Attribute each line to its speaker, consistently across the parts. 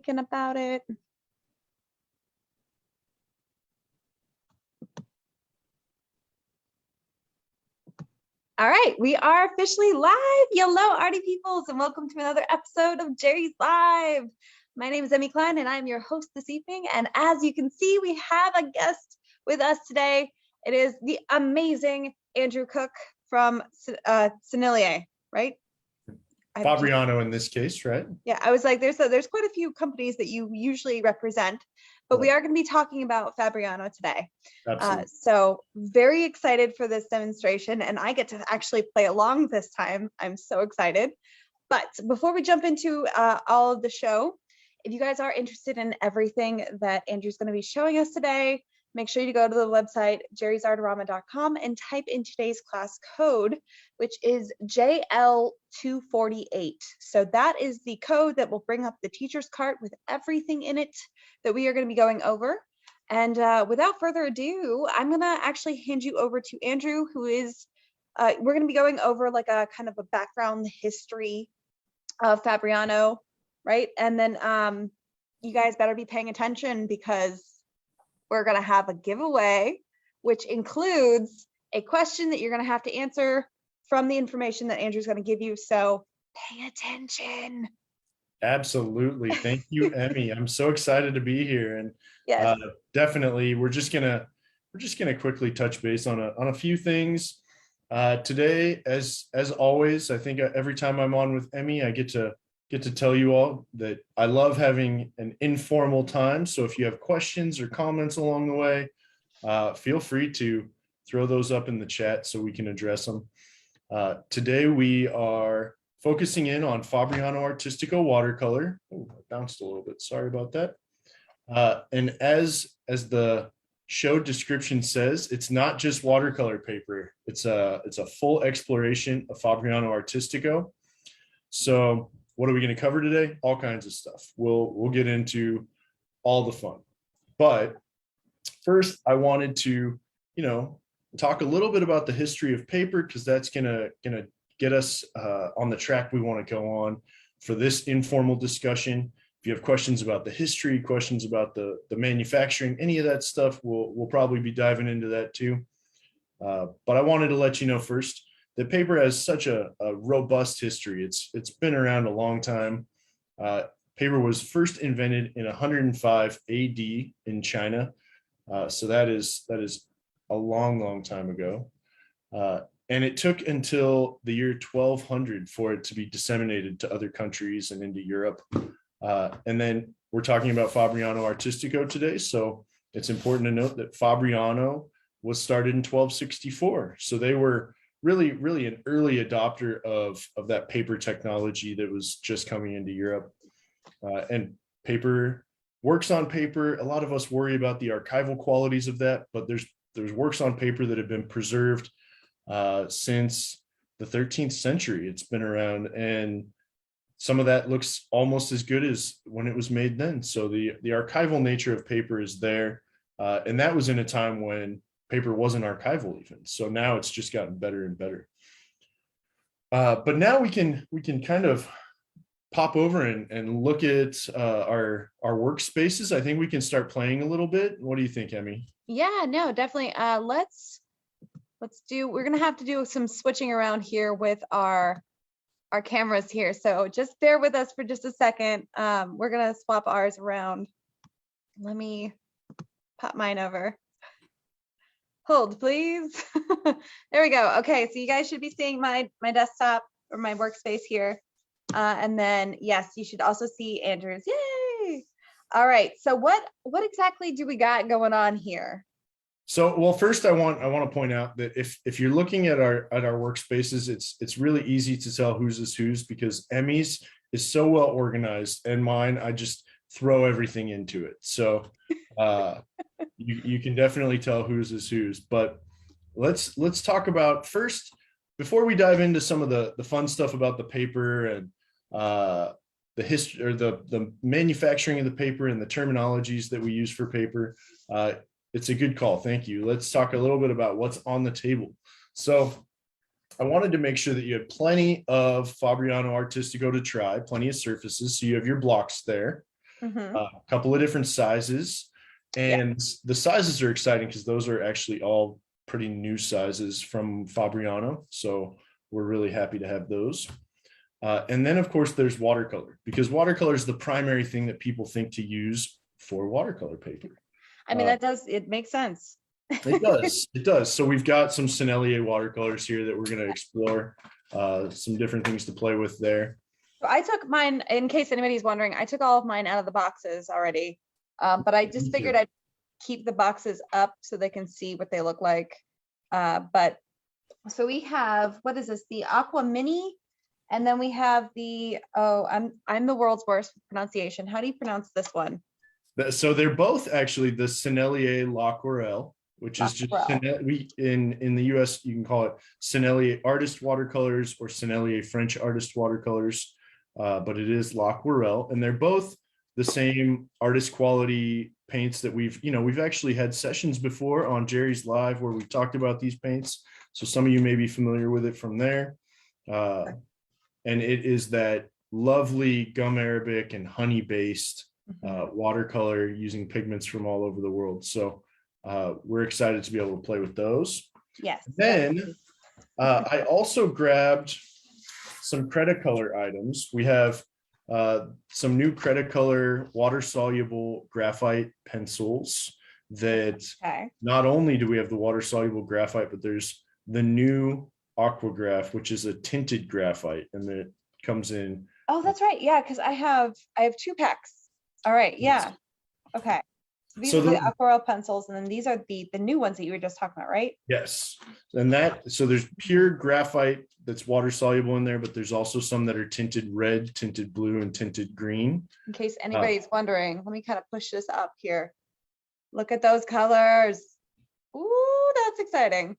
Speaker 1: thinking about it. All right, we are officially live. Hello, arty peoples, and welcome to another episode of Jerry's Live. My name is Emmy Klein, and I'm your host this evening. And as you can see, we have a guest with us today. It is the amazing Andrew Cook from Sennelier, right?
Speaker 2: Fabriano in this case, right?
Speaker 1: Yeah, I was like, there's quite a few companies that you usually represent, but we are going to be talking about Fabriano today.
Speaker 2: Absolutely.
Speaker 1: So very excited for this demonstration, and I get to actually play along this time. I'm so excited. But before we jump into all of the show, if you guys are interested in everything that Andrew's going to be showing us today, make sure you go to the website, JerrysArtarama.com, and type in today's class code, which is JL248. So that is the code that will bring up the teacher's cart with everything in it that we are going to be going over. And without further ado, I'm going to actually hand you over to Andrew, who is, we're going to be going over like a kind of a background history of Fabriano, right? And then you guys better be paying attention because we're going to have a giveaway, which includes a question that you're going to have to answer from the information that Andrew's going to give you. So pay attention.
Speaker 2: Absolutely. Thank you, Emmy. I'm so excited to be here. And
Speaker 1: yes,
Speaker 2: definitely, we're just gonna quickly touch base on a few things today. As always, I think every time I'm on with Emmy, I get to tell you all that I love having an informal time. So if you have questions or comments along the way, feel free to throw those up in the chat so we can address them. Today we are focusing in on Fabriano Artistico watercolor. Oh, I bounced a little bit. Sorry about that. And as the show description says, it's not just watercolor paper. It's a full exploration of Fabriano Artistico. So what are we going to cover today? All kinds of stuff. We'll get into all the fun. But first, I wanted to, talk a little bit about the history of paper, because that's gonna get us on the track we want to go on for this informal discussion. If you have questions about the history, questions about the manufacturing, any of that stuff, we'll probably be diving into that too. But I wanted to let you know first that paper has such a robust history. It's been around a long time. Paper was first invented in 105 AD in China. So that is a long time ago. And it took until the year 1200 for it to be disseminated to other countries and into Europe. And then we're talking about Fabriano Artistico today. So it's important to note that Fabriano was started in 1264. So they were really an early adopter of that paper technology that was just coming into Europe. And paper works on paper. A lot of us worry about the archival qualities of that, but there's works on paper that have been preserved since the 13th century. It's been around, and some of that looks almost as good as when it was made then. So the archival nature of paper is there, and that was in a time when paper wasn't archival even. So now it's just gotten better and better. But now we can kind of pop over and look at our workspaces. I think we can start playing a little bit. What do you think, Emmy?
Speaker 1: Yeah, no, definitely. We're gonna have to do some switching around here with our cameras here. So just bear with us for just a second. We're gonna swap ours around. Let me pop mine over. Hold, please. There we go. Okay, so you guys should be seeing my desktop or my workspace here. And then, yes, you should also see Andrew's. Yay! All right, so what exactly do we got going on here?
Speaker 2: So, well, first I want to point out that if you're looking at our workspaces, it's really easy to tell whose is whose, because Emmy's is so well organized, and mine, I just throw everything into it. So you can definitely tell whose is whose. But let's talk about first, before we dive into some of the fun stuff about the paper and the history or the manufacturing of the paper and the terminologies that we use for paper. It's a good call. Thank you. Let's talk a little bit about what's on the table. So I wanted to make sure that you had plenty of Fabriano Artistico to try, plenty of surfaces. So you have your blocks there.
Speaker 1: Mhm.
Speaker 2: A couple of different sizes.
Speaker 1: Yeah.
Speaker 2: And the sizes are exciting because those are actually all pretty new sizes from Fabriano. So we're really happy to have those. And then, of course, there's watercolor, because watercolor is the primary thing that people think to use for watercolor paper.
Speaker 1: I mean, it makes sense.
Speaker 2: It does. It does. So we've got some Sennelier watercolors here that we're going to explore, some different things to play with there.
Speaker 1: So I took mine, in case anybody's wondering, I took all of mine out of the boxes already. But I just figured I'd keep the boxes up so they can see what they look like. But so we have, what is this? The Aqua Mini. And then we have the, I'm the world's worst pronunciation. How do you pronounce this one?
Speaker 2: So they're both actually the Sennelier L'Aquarelle, which is just in the US you can call it Sennelier Artist Watercolors or Sennelier French Artist Watercolors, but it is L'Aquarelle, and they're both the same artist quality paints that we've actually had sessions before on Jerry's Live where we talked about these paints. So some of you may be familiar with it from there. And it is that lovely gum arabic and honey based watercolor using pigments from all over the world. So we're excited to be able to play with those.
Speaker 1: Yes.
Speaker 2: Then I also grabbed some Cretacolor items. We have some new Cretacolor water soluble graphite pencils that not only do we have the water soluble graphite, but there's the new Aquagraph, which is a tinted graphite, and it comes in.
Speaker 1: Oh, that's right. Yeah, because I have 2 packs. All right. Yeah. Okay. So these are the aquarelle pencils, and then these are the new ones that you were just talking about, right?
Speaker 2: Yes. And so there's pure graphite that's water soluble in there, but there's also some that are tinted red, tinted blue, and tinted green.
Speaker 1: In case anybody's wondering, let me kind of push this up here. Look at those colors. Ooh, that's exciting.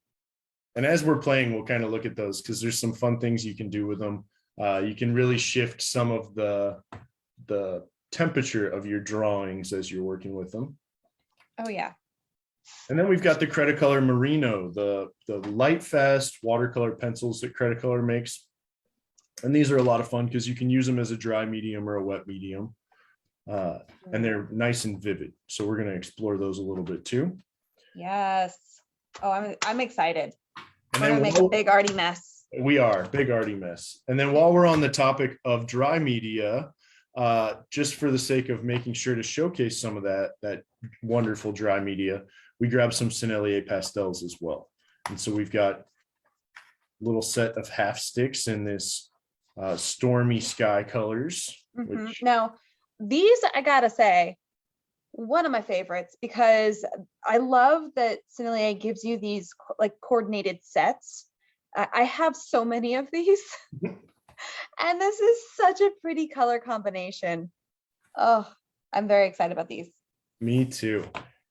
Speaker 2: And as we're playing, we'll kind of look at those because there's some fun things you can do with them. You can really shift some of the temperature of your drawings as you're working with them.
Speaker 1: Oh yeah.
Speaker 2: And then we've got the Cretacolor Merino, the light fast watercolor pencils that Cretacolor makes. And these are a lot of fun because you can use them as a dry medium or a wet medium. And they're nice and vivid. So we're going to explore those a little bit too.
Speaker 1: Yes. Oh, I'm excited.
Speaker 2: And
Speaker 1: we're
Speaker 2: then
Speaker 1: gonna make a big arty mess.
Speaker 2: We are big arty mess. And then while we're on the topic of dry media, just for the sake of making sure to showcase some of that wonderful dry media, we grabbed some Sennelier pastels as well. And so we've got a little set of half sticks in this stormy sky colors. Which...
Speaker 1: Now, these, I gotta say, one of my favorites, because I love that Sennelier gives you these like coordinated sets. I have so many of these. And this is such a pretty color combination. Oh, I'm very excited about these. Me
Speaker 2: too.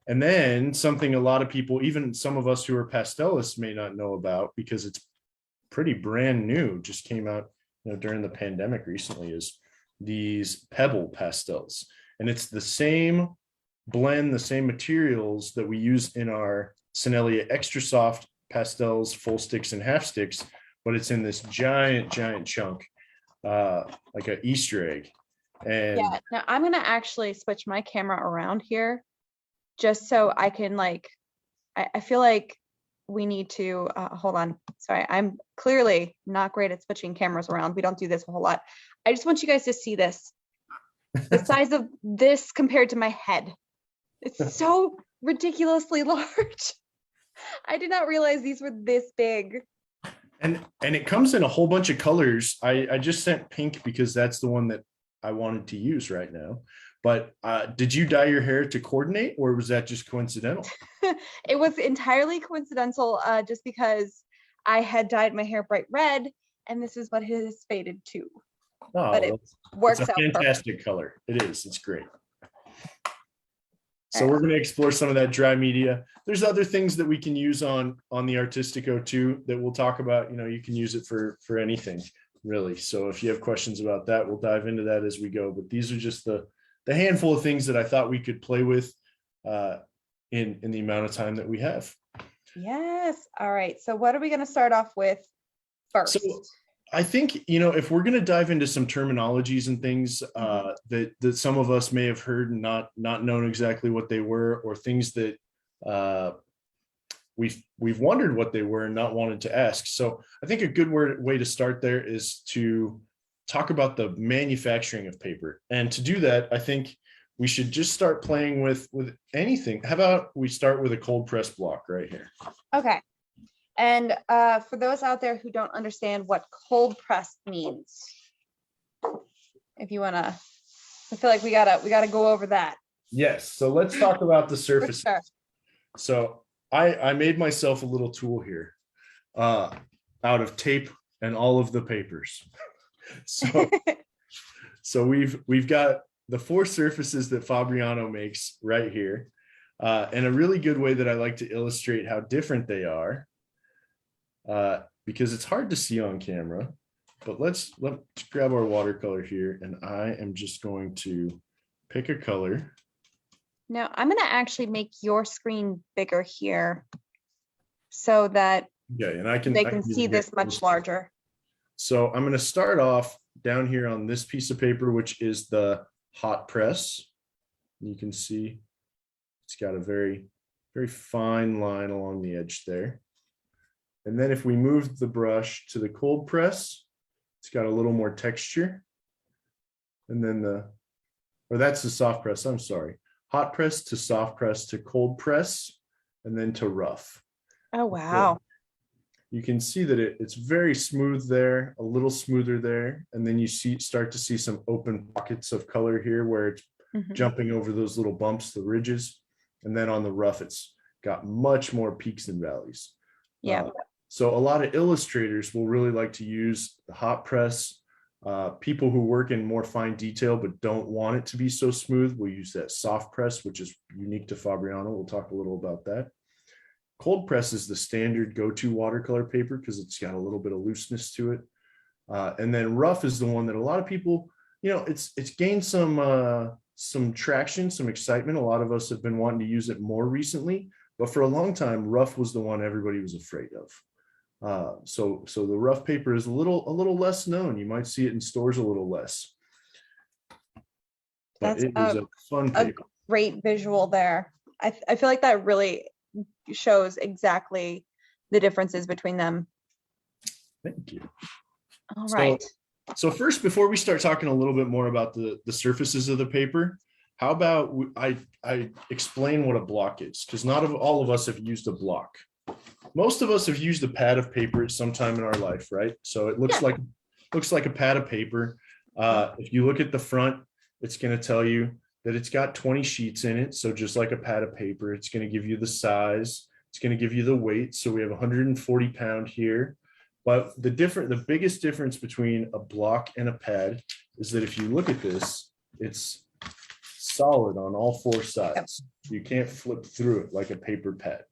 Speaker 2: And then something a lot of people, even some of us who are pastelists, may not know about because it's pretty brand new, just came out during the pandemic recently, is these pebble pastels. And it's the same blend, the same materials that we use in our Sennelier Extra Soft pastels, full sticks and half sticks, but it's in this giant chunk, like an Easter egg. And yeah, now I'm gonna actually switch my camera around here just so I can I feel like we need to hold on. Sorry, I'm clearly not great at switching cameras around. We don't do this a whole lot. I just want you guys to see this. The size of this compared to my head. It's so ridiculously large. I did not realize these were this big. And it comes in a whole bunch of colors. I just sent pink because that's the one that I wanted to use right now. But did you dye your hair to coordinate, or was that just coincidental? It was entirely coincidental, just because I had dyed my hair bright red, and this is what it has faded to. Oh, but it works out. It's a fantastic color. It is. It's great. So we're going to explore some of that dry media. There's other things that we can use on the Artistico too that we'll talk about. You can use it for anything really. So if you have questions about that, we'll dive into that as we go. But these are just the handful of things that I thought we could play with in the amount of time that we have. Yes. All right. So what are we going to start off with first? So I think, if we're going to dive into some terminologies and things that some of us may have heard and not known exactly what they were, or things that we've wondered what they were and not wanted to ask. So I think a good way to start there is to talk about the manufacturing of paper. And to do that, I think we should just start playing with anything. How about we start with a cold press block right here?
Speaker 1: Okay. And for those out there who don't understand what cold press means, if you want to, I feel like we gotta go over that.
Speaker 2: Yes. So let's talk about the surface.
Speaker 1: Sure.
Speaker 2: So I made myself a little tool here out of tape and all of the papers. So we've got the 4 surfaces that Fabriano makes right here. And a really good way that I like to illustrate how different they are, because it's hard to see on camera, but let's grab our watercolor here, and I am just going to pick a color.
Speaker 1: Now I'm going to actually make your screen bigger here so that
Speaker 2: and
Speaker 1: they can see this much larger.
Speaker 2: So I'm going to start off down here on this piece of paper, which is the hot press. You can see it's got a very, very fine line along the edge there. And then if we move the brush to the cold press, it's got a little more texture. And then that's the soft press, I'm sorry. Hot press to soft press to cold press, and then to rough.
Speaker 1: Oh, wow.
Speaker 2: So you can see that it's very smooth there, a little smoother there. And then you start to see some open pockets of color here where it's jumping over those little bumps, the ridges. And then on the rough, it's got much more peaks and valleys.
Speaker 1: Yeah.
Speaker 2: So a lot of illustrators will really like to use the hot press. People who work in more fine detail but don't want it to be so smooth will use that soft press, which is unique to Fabriano. We'll talk a little about that. Cold press is the standard go-to watercolor paper because it's got a little bit of looseness to it. And then rough is the one that a lot of people, it's gained some traction, some excitement. A lot of us have been wanting to use it more recently, but for a long time, rough was the one everybody was afraid of. So the rough paper is a little less known. You might see it in stores a little less. But
Speaker 1: That's
Speaker 2: it is a fun paper.
Speaker 1: A great visual there. I feel like that really shows exactly the differences between them.
Speaker 2: Thank you.
Speaker 1: All right.
Speaker 2: So first, before we start talking a little bit more about the surfaces of the paper, how about I explain what a block is? Because not all of us have used a block. Most of us have used a pad of paper at some time in our life, right? So it looks like a pad of paper. If you look at the front, it's going to tell you that it's got 20 sheets in it. So just like a pad of paper, it's going to give you the size. It's going to give you the weight. So we have 140 pound here. But the biggest difference between a block and a pad is that if you look at this, it's solid on all 4 sides. You can't flip through it like a paper pad.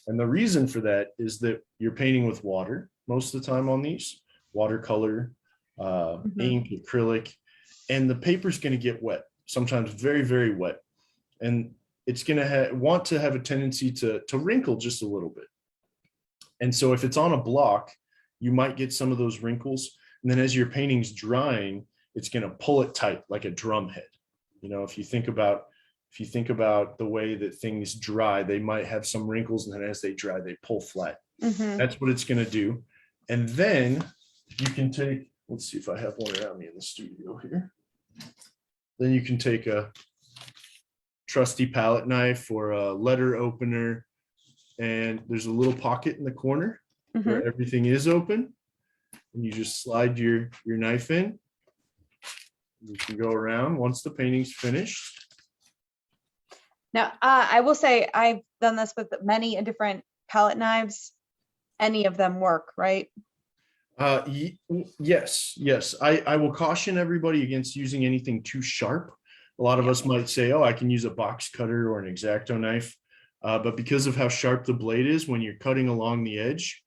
Speaker 2: And the reason for that is that you're painting with water most of the time on these, watercolor, ink, acrylic, and the paper's going to get wet, sometimes very, very wet. And it's going to want to have a tendency to wrinkle just a little bit. And so if it's on a block, you might get some of those wrinkles. And then as your painting's drying, it's going to pull it tight like a drum head. If you think about the way that things dry, they might have some wrinkles, and then as they dry, they pull flat. That's what it's going to do. And then you can take, let's see if I have one around me in the studio here. Then you can take a trusty palette knife or a letter opener, and there's a little pocket in the corner where everything is open, and you just slide your knife in. You can go around once the painting's finished.
Speaker 1: Now, I will say I've done this with many different palette knives. Any of them work, right?
Speaker 2: Yes. I will caution everybody against using anything too sharp. A lot of us might say, oh, I can use a box cutter or an X-Acto knife. But because of how sharp the blade is, when you're cutting along the edge,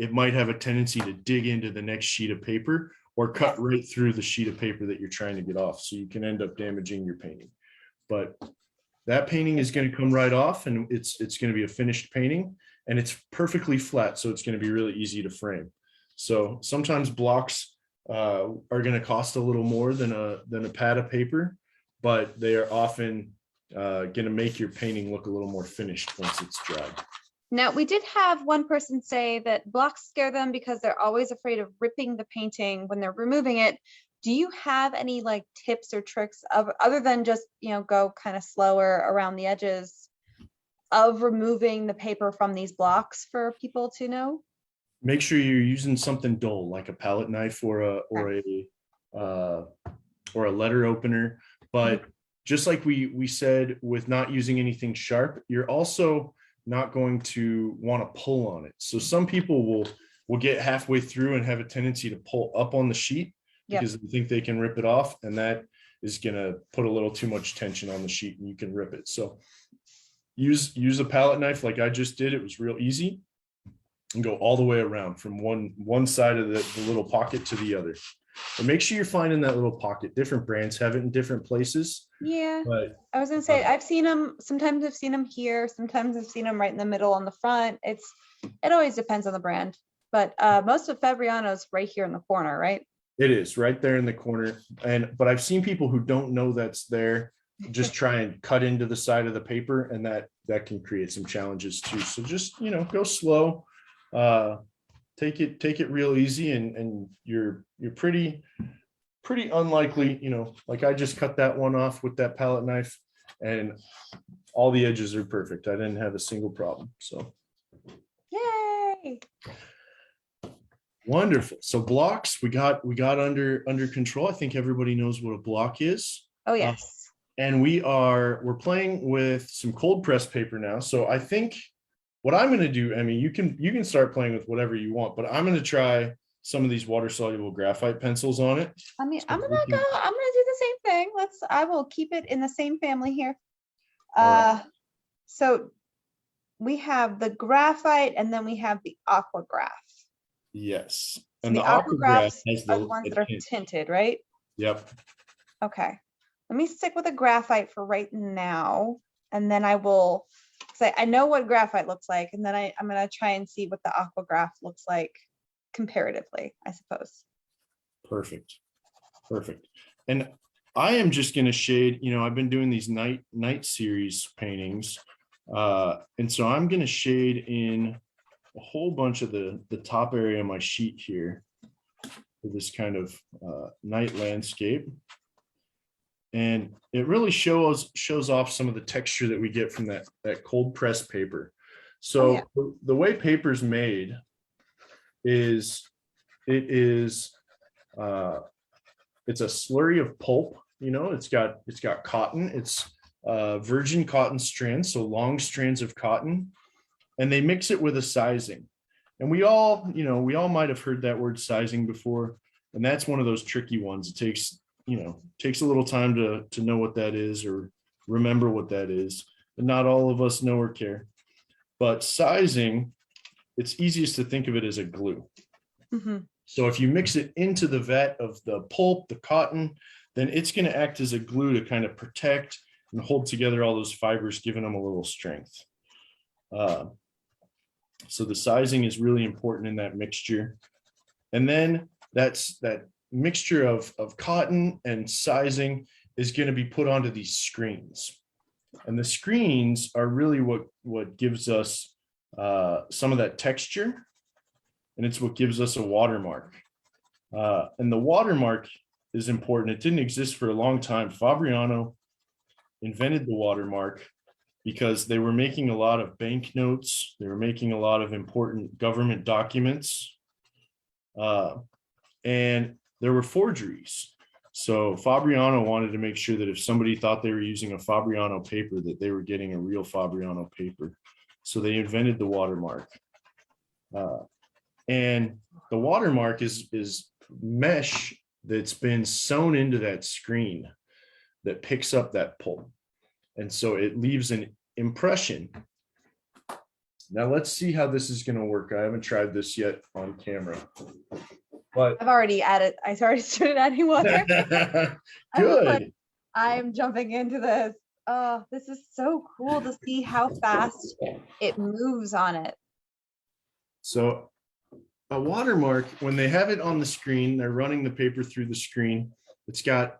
Speaker 2: it might have a tendency to dig into the next sheet of paper or cut right through the sheet of paper that you're trying to get off. So you can end up damaging your painting. But that painting is going to come right off, and it's going to be a finished painting, and it's perfectly flat. So it's going to be really easy to frame. So sometimes blocks are going to cost a little more than a pad of paper, but they are often going to make your painting look a little more finished once it's dried.
Speaker 1: Now, we did have one person say that blocks scare them because they're always afraid of ripping the painting when they're removing it. Do you have any like tips or tricks of other than just, go kind of slower around the edges of removing the paper from these blocks for people to know?
Speaker 2: Make sure you're using something dull like a palette knife or a letter opener. But just like we said with not using anything sharp, you're also not going to want to pull on it. So some people will get halfway through and have a tendency to pull up on the sheet because they think they can rip it off, and that is going to put a little too much tension on the sheet and you can rip it. So use a palette knife like I just did. It was real easy, and go all the way around from one side of the little pocket to the other. And make sure you're finding that little pocket. Different brands have it in different places.
Speaker 1: Yeah,
Speaker 2: but
Speaker 1: I was gonna say, I've seen them. Sometimes I've seen them here. Sometimes I've seen them right in the middle on the front. It always depends on the brand. But most of Fabriano's right here in the corner, right?
Speaker 2: It is right there in the corner. But I've seen people who don't know that's there just try and cut into the side of the paper, and that can create some challenges too. So just, go slow. Take it real easy, and you're pretty unlikely, like I just cut that one off with that palette knife and all the edges are perfect. I didn't have a single problem. So
Speaker 1: yay,
Speaker 2: wonderful. So blocks we got under control. I think everybody knows what a block is.
Speaker 1: Oh yes.
Speaker 2: And we're playing with some cold press paper now. So I think what I'm going to do, Emmy, you can start playing with whatever you want, but I'm going to try some of these water soluble graphite pencils on it.
Speaker 1: I mean, I'm gonna do the same thing. I will keep it in the same family here.
Speaker 2: Right.
Speaker 1: So we have the graphite and then we have the aquagraph.
Speaker 2: Yes.
Speaker 1: So
Speaker 2: And
Speaker 1: the
Speaker 2: the aquagraph has
Speaker 1: are the ones that are tinted, right?
Speaker 2: Yep.
Speaker 1: Okay. Let me stick with a graphite for right now, and then I will say I know what graphite looks like, and then I'm going to try and see what the aquagraph looks like comparatively, I suppose.
Speaker 2: Perfect. And I am just going to shade, I've been doing these night series paintings. And so I'm going to shade in a whole bunch of the top area of my sheet here for this kind of night landscape. And it really shows off some of the texture that we get from that cold press paper. So the way paper's made is it's a slurry of pulp. It's got cotton. It's virgin cotton strands, so long strands of cotton, and they mix it with a sizing. And we all might have heard that word sizing before, and that's one of those tricky ones. It takes a little time to know what that is or remember what that is, and not all of us know or care. But sizing, it's easiest to think of it as a glue.
Speaker 1: Mm-hmm.
Speaker 2: So if you mix it into the vat of the pulp, the cotton, then it's going to act as a glue to kind of protect and hold together all those fibers, giving them a little strength. So the sizing is really important in that mixture. And then that mixture of cotton and sizing is going to be put onto these screens. And the screens are really what gives us some of that texture. And it's what gives us a watermark. And the watermark is important. It didn't exist for a long time. Fabriano invented the watermark because they were making a lot of banknotes. They were making a lot of important government documents. And there were forgeries. So Fabriano wanted to make sure that if somebody thought they were using a Fabriano paper, that they were getting a real Fabriano paper. So they invented the watermark. And the watermark is mesh that's been sewn into that screen that picks up that pulp. And so it leaves an impression. Now let's see how this is going to work. I haven't tried this yet on camera. But
Speaker 1: I already started adding water.
Speaker 2: Good.
Speaker 1: I'm jumping into this. Oh, this is so cool to see how fast it moves on it.
Speaker 2: So a watermark, when they have it on the screen, they're running the paper through the screen. It's got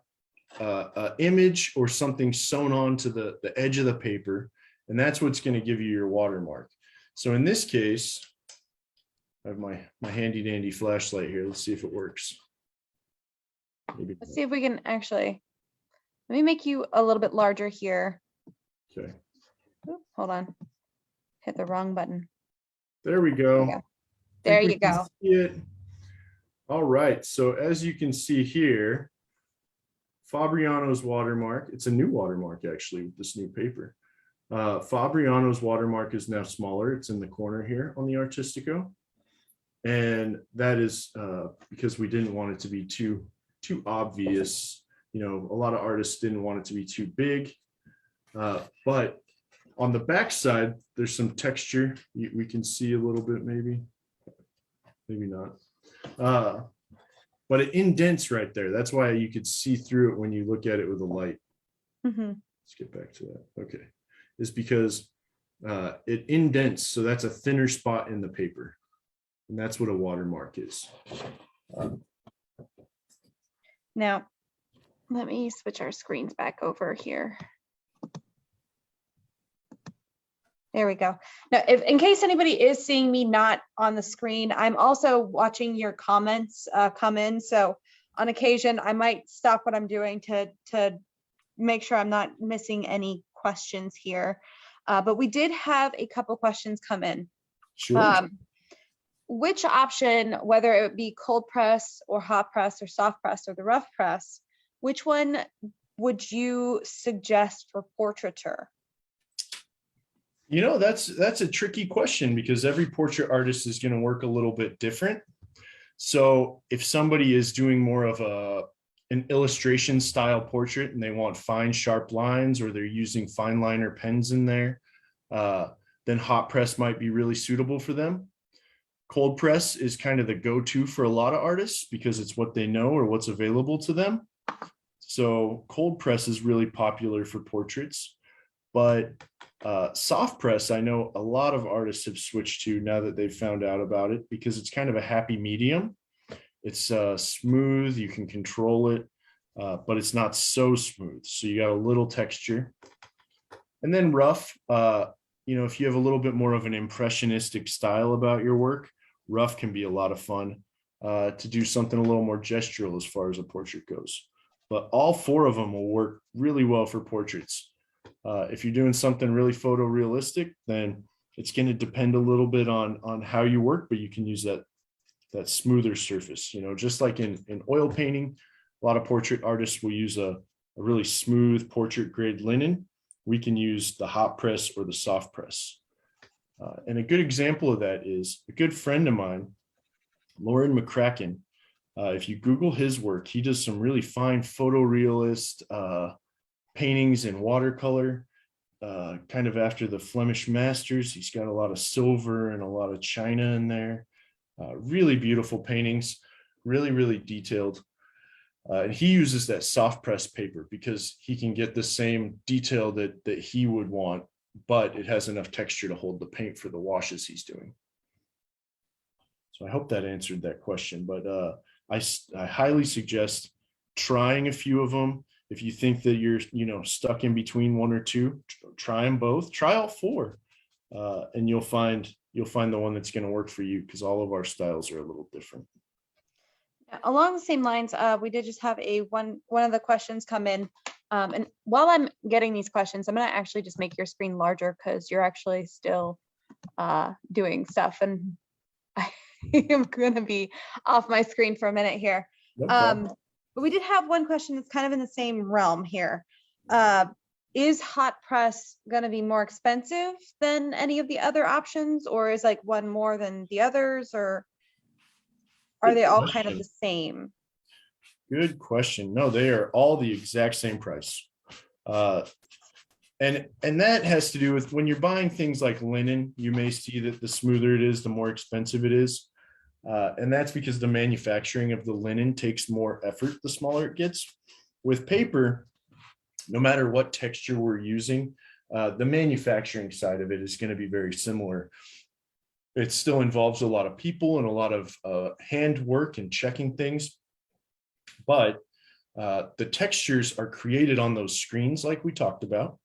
Speaker 2: an image or something sewn onto the edge of the paper, and that's what's going to give you your watermark. So in this case, I have my handy dandy flashlight here. Let's see if it works. Maybe.
Speaker 1: Let's see if we can actually, let me make you a little bit larger here.
Speaker 2: Okay.
Speaker 1: Oop, hold on. Hit the wrong button.
Speaker 2: There we go.
Speaker 1: There you go.
Speaker 2: All right. So as you can see here, Fabriano's watermark, it's a new watermark actually with this new paper. Fabriano's watermark is now smaller. It's in the corner here on the Artistico. And that is because we didn't want it to be too obvious. You know, a lot of artists didn't want it to be too big. But on the back side, there's some texture. We can see a little bit, maybe not. But it indents right there. That's why you could see through it when you look at it with a light. Let's get back to that. Okay. It's because it indents. So that's a thinner spot in the paper. And that's what a watermark is.
Speaker 1: Now, let me switch our screens back over here. There we go. Now, if in case anybody is seeing me not on the screen, I'm also watching your comments come in. So on occasion, I might stop what I'm doing to make sure I'm not missing any questions here. But we did have a couple questions come in.
Speaker 2: Sure.
Speaker 1: Which option, whether it be cold press or hot press or soft press or the rough press, which one would you suggest for portraiture?
Speaker 2: You know, that's a tricky question because every portrait artist is going to work a little bit different. So if somebody is doing more of an illustration style portrait and they want fine, sharp lines, or they're using fine liner pens in there, then hot press might be really suitable for them. Cold press is kind of the go-to for a lot of artists because it's what they know or what's available to them. So cold press is really popular for portraits, but soft press, I know a lot of artists have switched to now that they've found out about it because it's kind of a happy medium. It's smooth, you can control it, but it's not so smooth. So you got a little texture. And then rough, you know, if you have a little bit more of an impressionistic style about your work, rough can be a lot of fun to do something a little more gestural as far as a portrait goes. But all four of them will work really well for portraits. If you're doing something really photorealistic, then it's going to depend a little bit on how you work, but you can use that smoother surface. You know, just like in oil painting, a lot of portrait artists will use a really smooth portrait grade linen. We can use the hot press or the soft press. And a good example of that is a good friend of mine, Lauren McCracken. If you Google his work, he does some really fine photorealist paintings in watercolor, kind of after the Flemish masters. He's got a lot of silver and a lot of china in there. Really beautiful paintings, really, really detailed. And he uses that soft press paper because he can get the same detail that he would want, but it has enough texture to hold the paint for the washes he's doing. So I hope that answered that question, but I highly suggest trying a few of them. If you think that you're, you know, stuck in between one or two, try them both, try all four, and you'll find the one that's going to work for you because all of our styles are a little different.
Speaker 1: Along the same lines, we did just have one of the questions come in. And while I'm getting these questions, I'm going to actually just make your screen larger because you're actually still doing stuff. And I am going to be off my screen for a minute here. No but we did have one question that's kind of in the same realm here. Is hot press going to be more expensive than any of the other options, or is like one more than the others, or are they all kind of the same?
Speaker 2: Good question. No, they are all the exact same price. And that has to do with when you're buying things like linen, you may see that the smoother it is, the more expensive it is. And that's because the manufacturing of the linen takes more effort the smaller it gets. With paper, no matter what texture we're using, the manufacturing side of it is going to be very similar. It still involves a lot of people and a lot of hand work and checking things, but the textures are created on those screens like we talked about.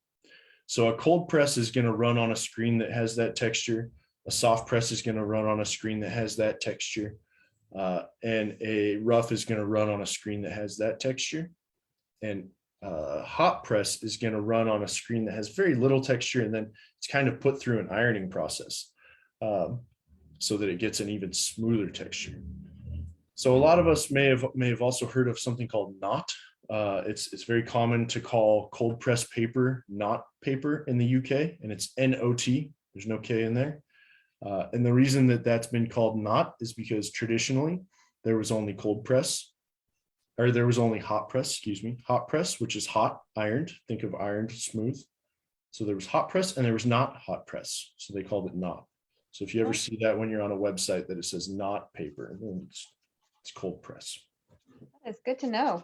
Speaker 2: So a cold press is going to run on a screen that has that texture. A soft press is going to run on a screen that has that texture. And a rough is going to run on a screen that has that texture. And hot press is going to run on a screen that has very little texture, and then it's kind of put through an ironing process so that it gets an even smoother texture. So a lot of us may have also heard of something called knot. It's very common to call cold press paper knot paper in the UK, and it's N-O-T. There's no K in there. And the reason that that's been called knot is because traditionally there was only cold press, or there was only hot press, hot press, which is hot, ironed. Think of ironed, smooth. So there was hot press and there was not hot press. So they called it knot. So if you ever see that when you're on a website that it says knot paper, it's cold press.
Speaker 1: It's good to know.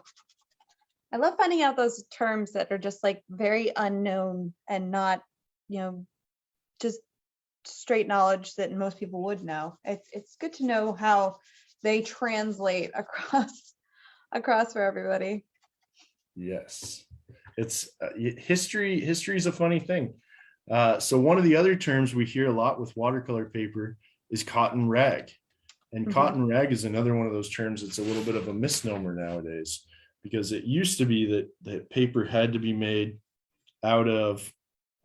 Speaker 1: I love finding out those terms that are just like very unknown and not, just straight knowledge that most people would know. It's good to know how they translate across for everybody.
Speaker 2: Yes, it's history. History is a funny thing. So one of the other terms we hear a lot with watercolor paper is cotton rag. And cotton rag is another one of those terms that's a little bit of a misnomer nowadays, because it used to be that paper had to be made out of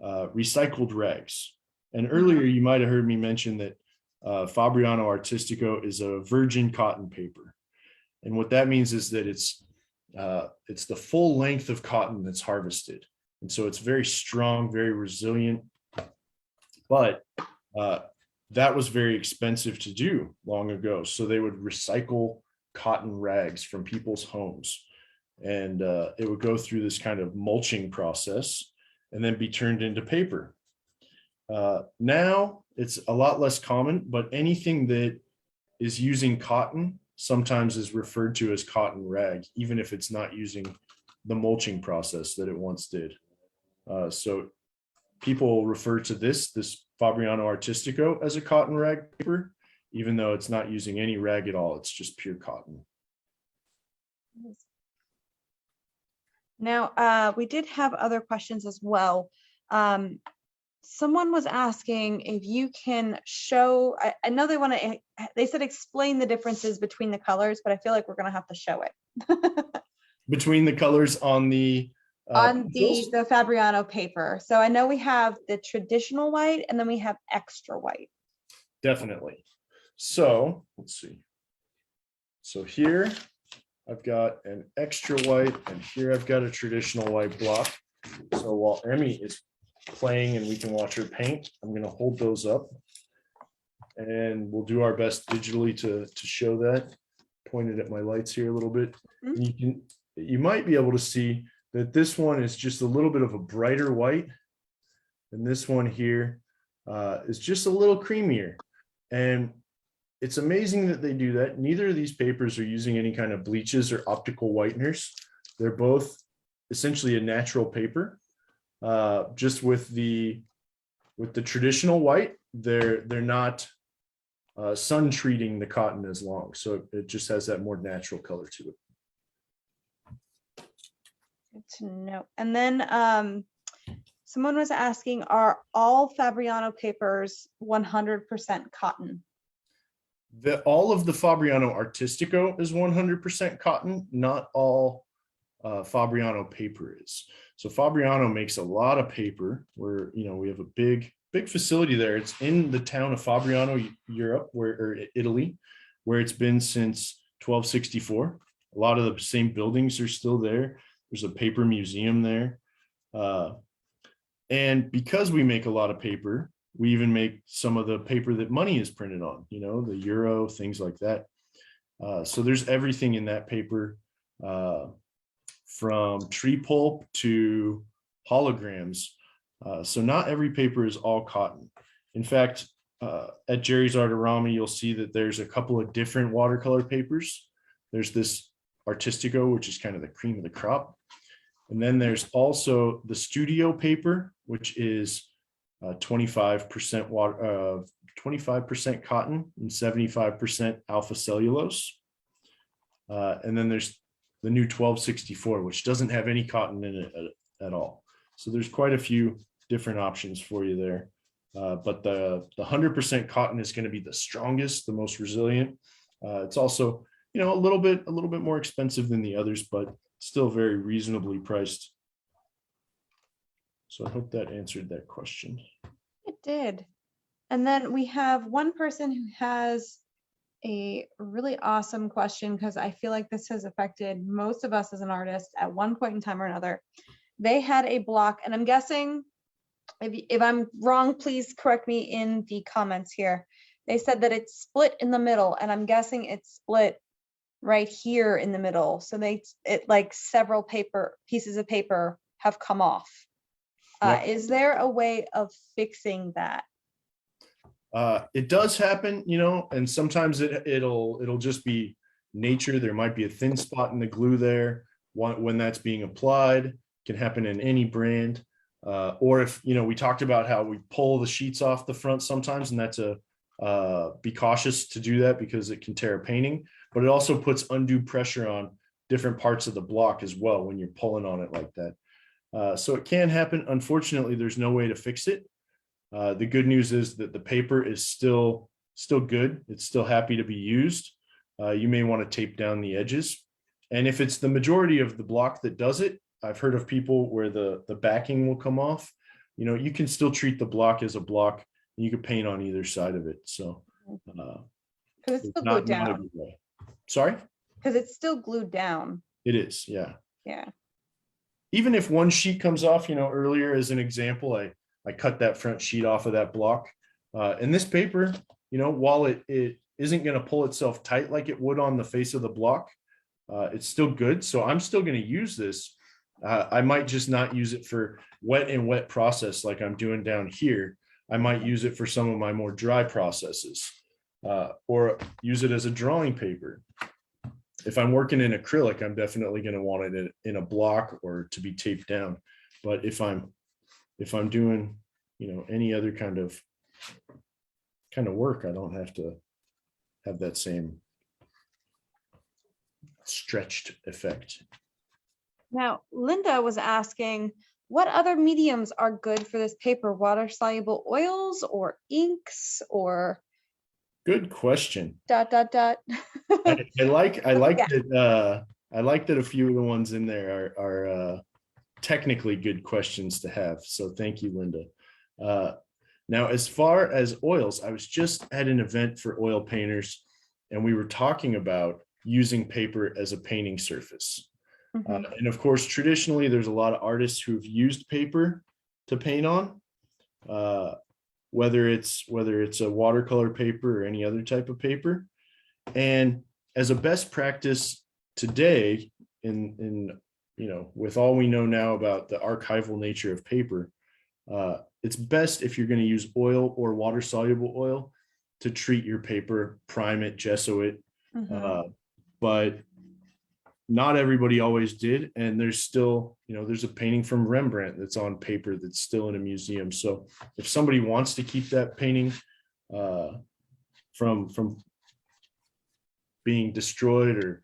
Speaker 2: recycled rags. And earlier you might have heard me mention that Fabriano Artistico is a virgin cotton paper. And what that means is that it's the full length of cotton that's harvested. And so it's very strong, very resilient, but that was very expensive to do long ago. So they would recycle cotton rags from people's homes, and it would go through this kind of mulching process and then be turned into paper. Now it's a lot less common, but anything that is using cotton sometimes is referred to as cotton rag, even if it's not using the mulching process that it once did. So people refer to this Fabriano Artistico as a cotton rag paper, even though it's not using any rag at all. It's just pure cotton.
Speaker 1: Now, we did have other questions as well. Someone was asking if you can show, I know they said explain the differences between the colors, but I feel like we're going to have to show it.
Speaker 2: Between the colors on the
Speaker 1: the Fabriano paper. So I know we have the traditional white and then we have extra white.
Speaker 2: Definitely. So let's see. So here I've got an extra white and here I've got a traditional white block. So while Emmy is playing and we can watch her paint, I'm going to hold those up and we'll do our best digitally to show that. Pointed at my lights here a little bit. And you might be able to see that this one is just a little bit of a brighter white, and this one here is just a little creamier. And it's amazing that they do that. Neither of these papers are using any kind of bleaches or optical whiteners. They're both essentially a natural paper. Just with the traditional white, they're not sun treating the cotton as long, so it just has that more natural color to it.
Speaker 1: Good to know. And then someone was asking, are all Fabriano papers 100% cotton?
Speaker 2: All of the Fabriano Artistico is 100% cotton. Not all Fabriano paper is. So Fabriano makes a lot of paper. Where we have a big facility there. It's in the town of Fabriano, Europe, or Italy, where it's been since 1264. A lot of the same buildings are still there. There's a paper museum there. And because we make a lot of paper, we even make some of the paper that money is printed on, the euro, things like that. So there's everything in that paper, from tree pulp to holograms. So not every paper is all cotton. In fact, at Jerry's Artarama, you'll see that there's a couple of different watercolor papers. There's this Artistico, which is kind of the cream of the crop. And then there's also the studio paper, which is 25% 25% cotton and 75% alpha cellulose. And then there's the new 1264, which doesn't have any cotton in it at all. So there's quite a few different options for you there. But the 100% cotton is going to be the strongest, the most resilient. It's also, a little bit more expensive than the others, but still very reasonably priced. So I hope that answered that question.
Speaker 1: It did. And then we have one person who has a really awesome question, because I feel like this has affected most of us as an artist at one point in time or another. They had a block, and I'm guessing, if I'm wrong, please correct me in the comments here. They said that it's split in the middle, and I'm guessing it's split right here in the middle. So it like several pieces of paper have come off.
Speaker 2: Yep.
Speaker 1: Is there a way of fixing that?
Speaker 2: It does happen, and sometimes it'll just be nature. There might be a thin spot in the glue there when that's being applied. It can happen in any brand. Or if, we talked about how we pull the sheets off the front sometimes, and that's be cautious to do that because it can tear a painting, but it also puts undue pressure on different parts of the block as well when you're pulling on it like that. So it can happen. Unfortunately, there's no way to fix it. The good news is that the paper is still good. It's still happy to be used. You may want to tape down the edges. And if it's the majority of the block that does it, I've heard of people where the backing will come off. You can still treat the block as a block, and you can paint on either side of it. So
Speaker 1: it's still glued down.
Speaker 2: Sorry?
Speaker 1: Because it's still glued down.
Speaker 2: It is, yeah.
Speaker 1: Yeah. Even
Speaker 2: if one sheet comes off, earlier as an example, I cut that front sheet off of that block. And this paper, while it isn't going to pull itself tight like it would on the face of the block, it's still good. So I'm still going to use this. I might just not use it for wet process like I'm doing down here. I might use it for some of my more dry processes, or use it as a drawing paper. If I'm working in acrylic, I'm definitely going to want it in a block or to be taped down. But if I'm doing, any other kind of work, I don't have to have that same stretched effect.
Speaker 1: Now, Linda was asking, what other mediums are good for this paper? Water soluble oils or inks or?
Speaker 2: Good question. ...
Speaker 1: I
Speaker 2: like
Speaker 1: Yeah.
Speaker 2: that. I like that a few of the ones in there are technically good questions to have. So thank you, Linda. Now, as far as oils, I was just at an event for oil painters, and we were talking about using paper as a painting surface.
Speaker 1: Mm-hmm.
Speaker 2: And of course, traditionally, there's a lot of artists who've used paper to paint on, whether it's a watercolor paper or any other type of paper. And as a best practice today, with all we know now about the archival nature of paper, it's best if you're going to use oil or water soluble oil to treat your paper, prime it, gesso it.
Speaker 1: Mm-hmm.
Speaker 2: But not everybody always did. And there's still, there's a painting from Rembrandt that's on paper that's still in a museum. So if somebody wants to keep that painting from being destroyed,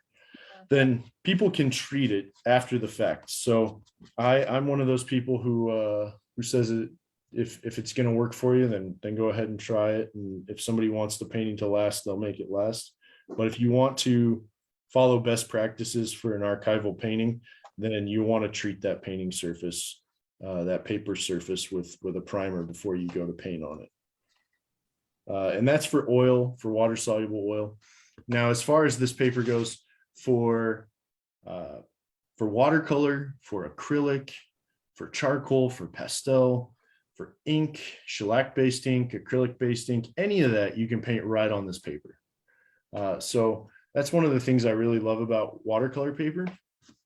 Speaker 2: then people can treat it after the fact. So I'm one of those people who says it, if it's going to work for you, then go ahead and try it. And if somebody wants the painting to last, they'll make it last. But if you want to follow best practices for an archival painting, then you want to treat that painting surface, that paper surface with a primer before you go to paint on it. And that's for oil, for water soluble oil. Now, as far as this paper goes, for watercolor, for acrylic, for charcoal, for pastel, for ink, shellac-based ink, acrylic-based ink, any of that, you can paint right on this paper. So that's one of the things I really love about watercolor paper,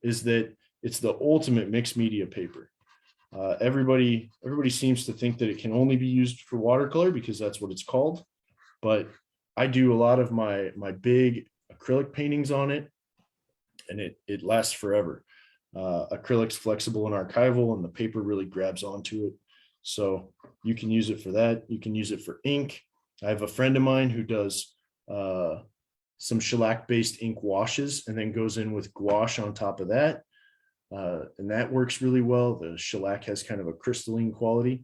Speaker 2: is that it's the ultimate mixed media paper. Everybody seems to think that it can only be used for watercolor because that's what it's called. But I do a lot of my big acrylic paintings on it, and it lasts forever. Acrylic's flexible and archival, and the paper really grabs onto it. So you can use it for that. You can use it for ink. I have a friend of mine who does some shellac-based ink washes and then goes in with gouache on top of that. And that works really well. The shellac has kind of a crystalline quality.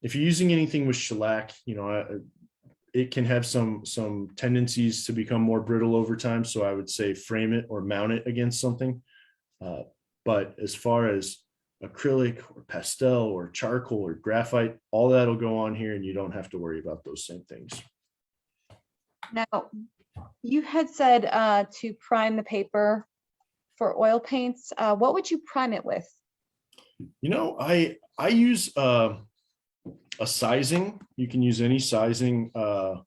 Speaker 2: If you're using anything with shellac, it can have some tendencies to become more brittle over time. So I would say frame it or mount it against something. But as far as acrylic or pastel or charcoal or graphite, all that'll go on here and you don't have to worry about those same things.
Speaker 1: Now, you had said to prime the paper for oil paints. What would you prime it with?
Speaker 2: I use a sizing. You can use any sizing, an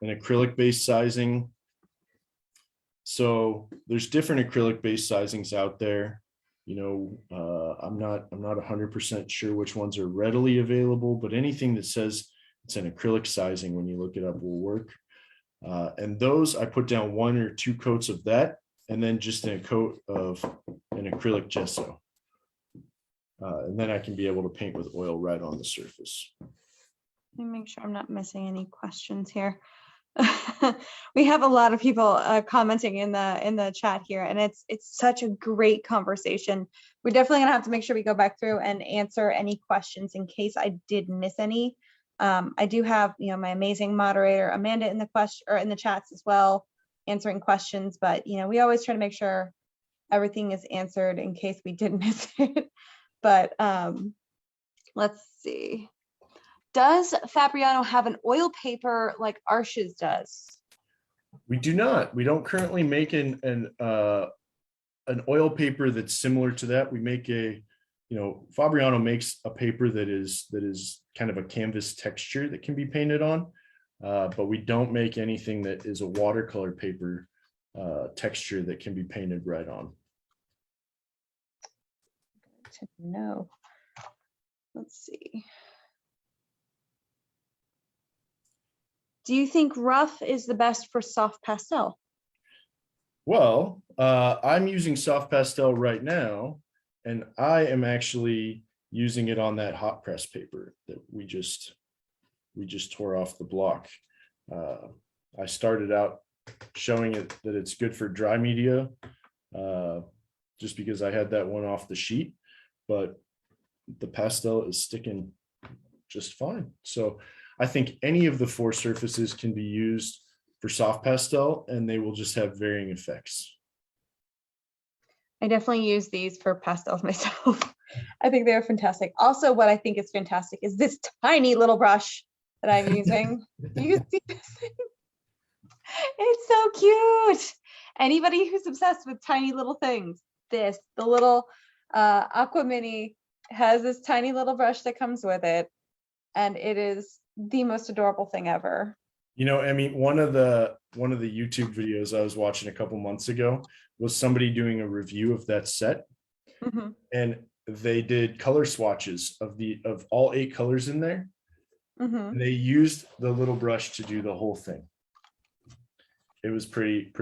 Speaker 2: acrylic based sizing. So there's different acrylic based sizings out there. I'm not 100% sure which ones are readily available, but anything that says it's an acrylic sizing when you look it up will work. And those I put down 1 or 2 coats of that, and then just a coat of an acrylic gesso. And then I can be able to paint with oil right on the surface.
Speaker 1: Let me make sure I'm not missing any questions here. We have a lot of people commenting in the chat here, and it's such a great conversation. We're definitely gonna have to make sure we go back through and answer any questions in case I did miss any. I do have my amazing moderator Amanda in the chats as well, answering questions, but we always try to make sure everything is answered in case we did miss it. But let's see. Does Fabriano have an oil paper like Arches does?
Speaker 2: We do not. We don't currently make an oil paper that's similar to that. We make Fabriano makes a paper that is kind of a canvas texture that can be painted on, but we don't make anything that is a watercolor paper texture that can be painted right on.
Speaker 1: Good to know. Let's see. Do you think rough is the best for soft pastel?
Speaker 2: Well, I'm using soft pastel right now, and I am actually using it on that hot press paper that we just tore off the block. I started out showing it that it's good for dry media, just because I had that one off the sheet, but the pastel is sticking just fine. So I think any of the 4 surfaces can be used for soft pastel, and they will just have varying effects.
Speaker 1: I definitely use these for pastels myself. I think they're fantastic. Also, what I think is fantastic is this tiny little brush that I'm using. Do you see this thing? It's so cute. Anybody who's obsessed with tiny little things, the little Aqua Mini has this tiny little brush that comes with it, and it is the most adorable thing ever.
Speaker 2: Emmy, one of the YouTube videos I was watching a couple months ago was somebody doing a review of that set.
Speaker 1: Mm-hmm.
Speaker 2: And they did color swatches of all 8 colors in there.
Speaker 1: Mm-hmm.
Speaker 2: And they used the little brush to do the whole thing. It was pretty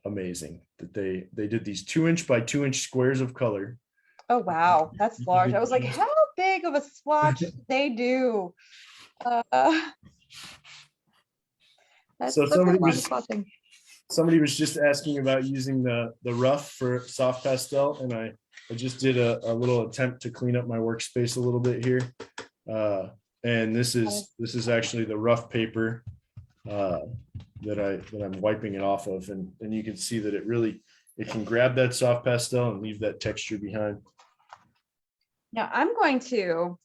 Speaker 2: amazing that they did these 2-inch by 2-inch squares of color.
Speaker 1: Oh wow, that's large. I was like, how big of a swatch did they do? That's
Speaker 2: so
Speaker 1: somebody
Speaker 2: was just asking about using the rough for soft pastel, and I just did a little attempt to clean up my workspace a little bit here. And this is actually the rough paper that I'm wiping it off of, and you can see that it can grab that soft pastel and leave that texture behind.
Speaker 1: Now I'm going to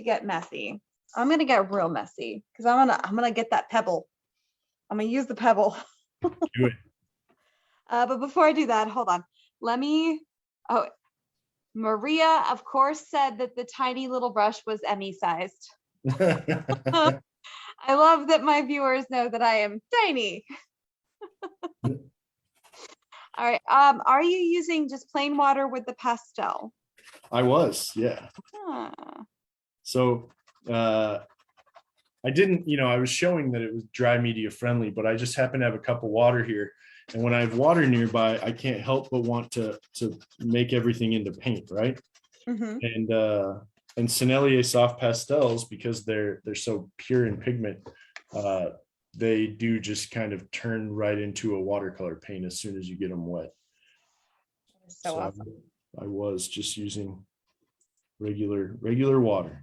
Speaker 1: get messy. I'm going to get real messy because I'm gonna get that pebble. I'm gonna use the pebble.
Speaker 2: Do it.
Speaker 1: But before I do that, hold on. Maria, of course, said that the tiny little brush was Emmy sized. I love that my viewers know that I am tiny. All right. Are you using just plain water with the pastel?
Speaker 2: I was, yeah. So I didn't, I was showing that it was dry media friendly, but I just happen to have a cup of water here. And when I have water nearby, I can't help but want to make everything into paint, right?
Speaker 1: Mm-hmm.
Speaker 2: And and Sennelier soft pastels, because they're so pure in pigment, they do just kind of turn right into a watercolor paint as soon as you get them wet.
Speaker 1: So awesome.
Speaker 2: I was just using regular water.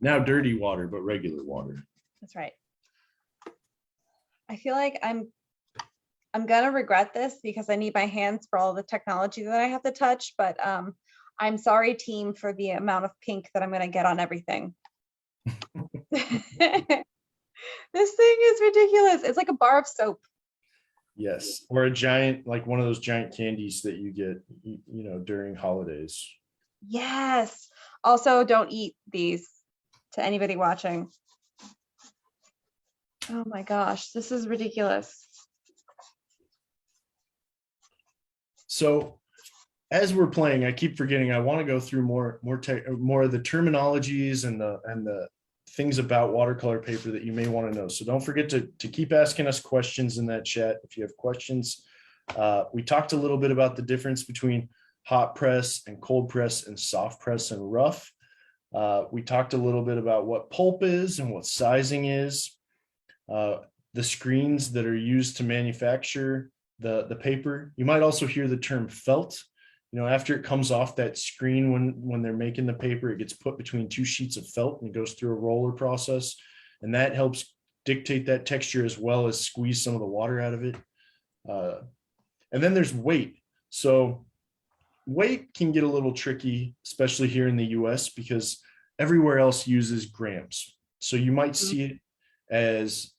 Speaker 2: Now dirty water, but regular water.
Speaker 1: That's right. I feel like I'm gonna regret this because I need my hands for all the technology that I have to touch, but I'm sorry, team, for the amount of pink that I'm gonna get on everything. This thing is ridiculous. It's like a bar of soap.
Speaker 2: Yes, or a giant, like one of those giant candies that you get, during holidays.
Speaker 1: Yes. Also, don't eat these to anybody watching. Oh my gosh, this is ridiculous.
Speaker 2: So as we're playing, I keep forgetting, I want to go through more of the terminologies and the things about watercolor paper that you may want to know. So don't forget to keep asking us questions in that chat if you have questions. We talked a little bit about the difference between hot press and cold press and soft press and rough. We talked a little bit about what pulp is and what sizing is. The screens that are used to manufacture the paper. You might also hear the term felt. After it comes off that screen when they're making the paper, it gets put between two sheets of felt and it goes through a roller process. And that helps dictate that texture as well as squeeze some of the water out of it. And then there's weight. So weight can get a little tricky, especially here in the US, because everywhere else uses grams. So you might see it as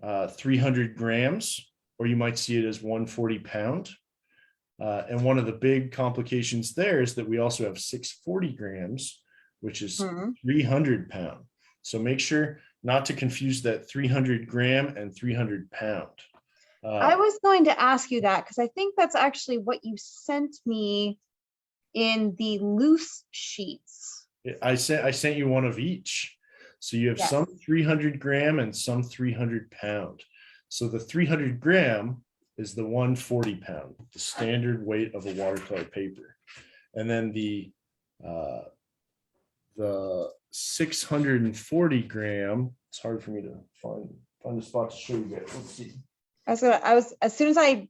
Speaker 2: 300 grams, or you might see it as 140 pound. And one of the big complications there is that we also have 640 grams, which is 300 pound. So make sure not to confuse that 300 gram and 300 pound.
Speaker 1: I was going to ask you that because I think that's actually what you sent me in the loose sheets.
Speaker 2: I sent you one of each. So you have some 300 gram and some 300 pound. So the 300 gram is the 140 pound, the standard weight of a watercolor paper. And then the 640 gram, it's hard for me to find the spot to show you guys. Let's see.
Speaker 1: As soon as I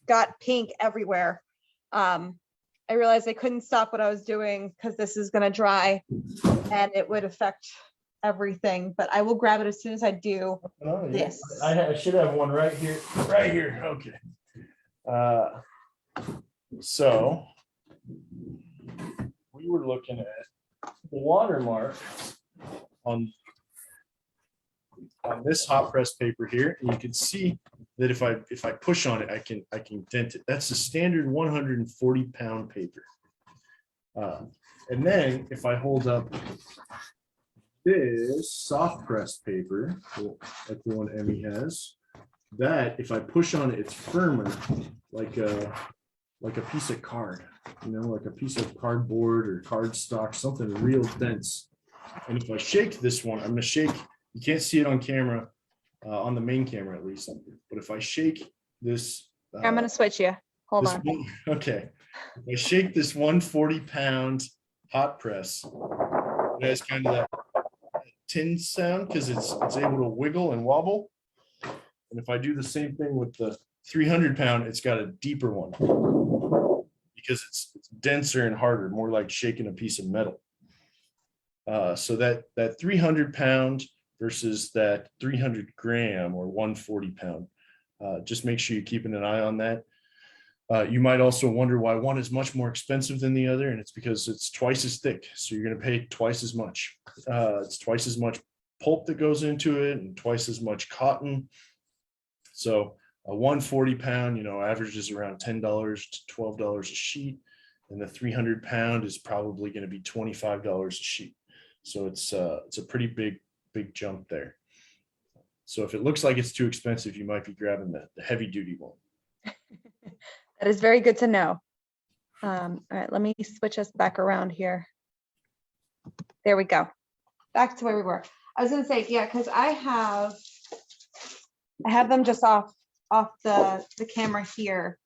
Speaker 1: got pink everywhere, I realized I couldn't stop what I was doing because this is going to dry and it would affect everything, but I will grab it as soon as I do this.
Speaker 2: I should have one right here. Okay. So we were looking at the watermark on this hot press paper here, and you can see that if I push on it, I can dent it. That's the standard 140 pound paper. And then if I hold up this soft press paper, like the one Emmy has, that if I push on it, it's firmer, like a piece of card, like a piece of cardboard or cardstock, something real dense. And if I shake this one, I'm going to shake, you can't see it on camera, on the main camera at least, but if I shake this,
Speaker 1: I'm going to switch you. Hold on.
Speaker 2: Okay. If I shake this 140 pound hot press, it has kind of that tin sound because it's able to wiggle and wobble. And if I do the same thing with the 300 pound, it's got a deeper one because it's denser and harder, more like shaking a piece of metal. So that 300 pound versus that 300 gram or 140 pound, just make sure you're keeping an eye on that. You might also wonder why one is much more expensive than the other, and it's because it's twice as thick. So you're going to pay twice as much. It's twice as much pulp that goes into it and twice as much cotton. So a 140 pound, averages around $10 to $12 a sheet, and the 300 pound is probably going to be $25 a sheet. So it's a pretty big jump there. So if it looks like it's too expensive, you might be grabbing the heavy duty one.
Speaker 1: That is very good to know. All right, let me switch us back around here. There we go. Back to where we were. I was going to say, yeah, because I have them just off the camera here.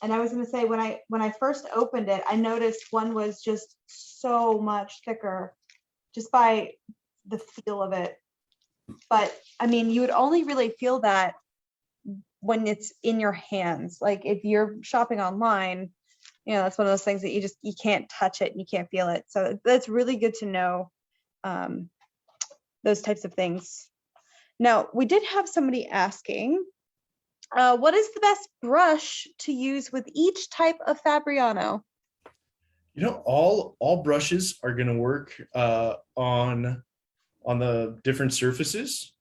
Speaker 1: And I was going to say, when I first opened it, I noticed one was just so much thicker just by the feel of it. But I mean, you would only really feel that when it's in your hands. Like if you're shopping online, you know, that's one of those things that you can't touch it and you can't feel it. So that's really good to know, those types of things. Now, we did have somebody asking, what is the best brush to use with each type of Fabriano?
Speaker 2: You know, all brushes are going to work on the different surfaces.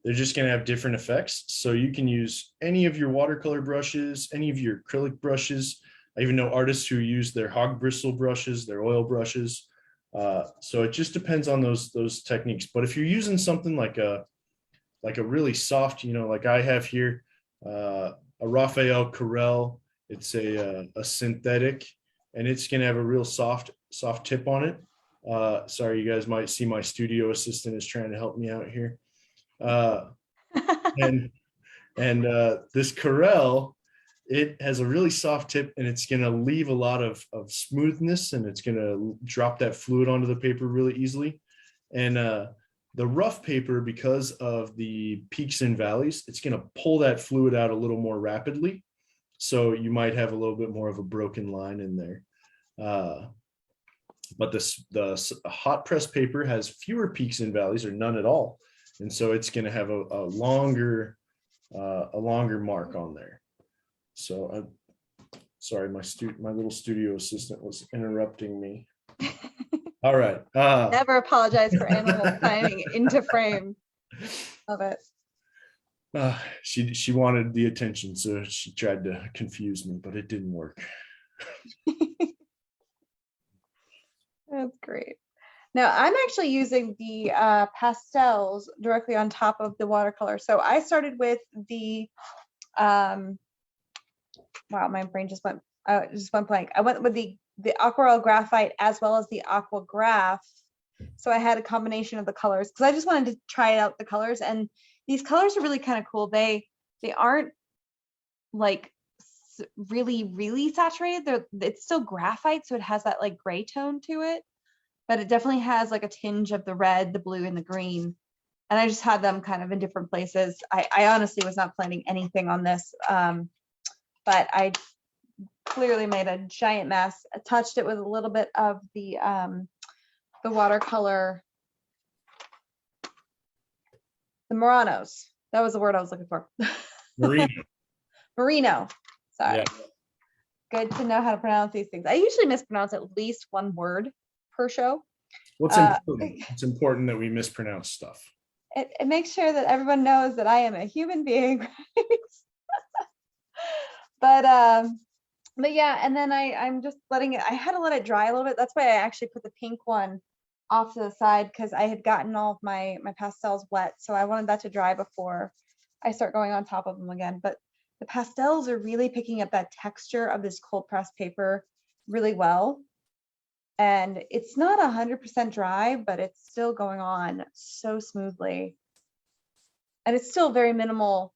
Speaker 2: They're just going to have different effects. So you can use any of your watercolor brushes, any of your acrylic brushes. I even know artists who use their hog bristle brushes, their oil brushes. So it just depends on those techniques. But if you're using something like a really soft, you know, like I have here, a Raphael Corel, it's a synthetic, and it's going to have a real soft tip on it. Sorry, you guys might see my studio assistant is trying to help me out here. And this Corel, it has a really soft tip, and it's going to leave a lot of smoothness, and it's going to drop that fluid onto the paper really easily. And the rough paper, because of the peaks and valleys, it's going to pull that fluid out a little more rapidly. So you might have a little bit more of a broken line in there. But the hot press paper has fewer peaks and valleys, or none at all. And so it's going to have a longer mark on there. So sorry, my little studio assistant was interrupting me. All right.
Speaker 1: Never apologize for animals climbing into frame. Love it.
Speaker 2: She wanted the attention, so she tried to confuse me, but it didn't work.
Speaker 1: That's great. Now I'm actually using the pastels directly on top of the watercolor. So I started with the wow, my brain just went blank. I went with the aquarelle graphite as well as the aqua graph. So I had a combination of the colors because I just wanted to try out the colors, and these colors are really kind of cool. They aren't like really saturated. It's still graphite, so it has that like gray tone to it, but it definitely has like a tinge of the red, the blue, and the green. And I just had them kind of in different places. I honestly was not planning anything on this, but I clearly made a giant mess. I touched it with a little bit of the watercolor, the Muranos. That was the word I was looking for. Merino. Sorry. Yeah. Good to know how to pronounce these things. I usually mispronounce at least one word per show.
Speaker 2: What's important? It's important that we mispronounce stuff.
Speaker 1: It makes sure that everyone knows that I am a human being. But yeah, and then I'm just letting it, I had to let it dry a little bit. That's why I actually put the pink one off to the side, because I had gotten all of my pastels wet. So I wanted that to dry before I start going on top of them again. But the pastels are really picking up that texture of this cold pressed paper really well. And it's not 100% dry, but it's still going on so smoothly. And it's still very minimal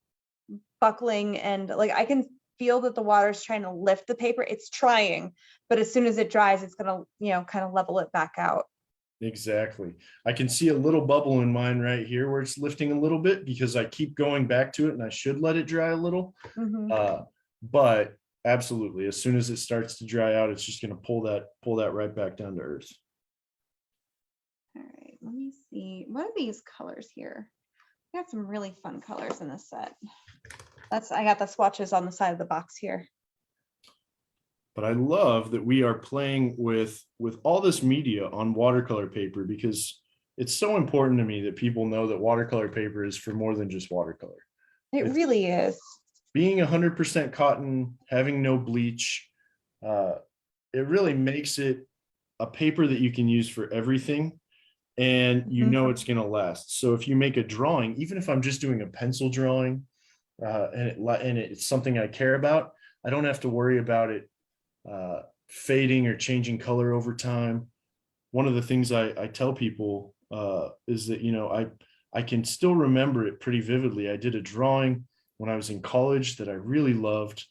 Speaker 1: buckling, and like I can feel that the water is trying to lift the paper. It's trying, but as soon as it dries, it's gonna, you know, kind of level it back out.
Speaker 2: Exactly. I can see a little bubble in mine right here where it's lifting a little bit because I keep going back to it, and I should let it dry a little. But absolutely, as soon as it starts to dry out, it's just going to pull that right back down to earth.
Speaker 1: All right, let me see. What are these colors here? We got some really fun colors in this set. I got the swatches on the side of the box here.
Speaker 2: But I love that we are playing with all this media on watercolor paper, because it's so important to me that people know that watercolor paper is for more than just watercolor.
Speaker 1: It really is.
Speaker 2: Being 100% cotton, having no bleach, it really makes it a paper that you can use for everything, and you know it's going to last. So if you make a drawing, even if I'm just doing a pencil drawing, and it's something I care about, I don't have to worry about it fading or changing color over time. One of the things I tell people is that, you know, I can still remember it pretty vividly. I did a drawing when I was in college that I really loved,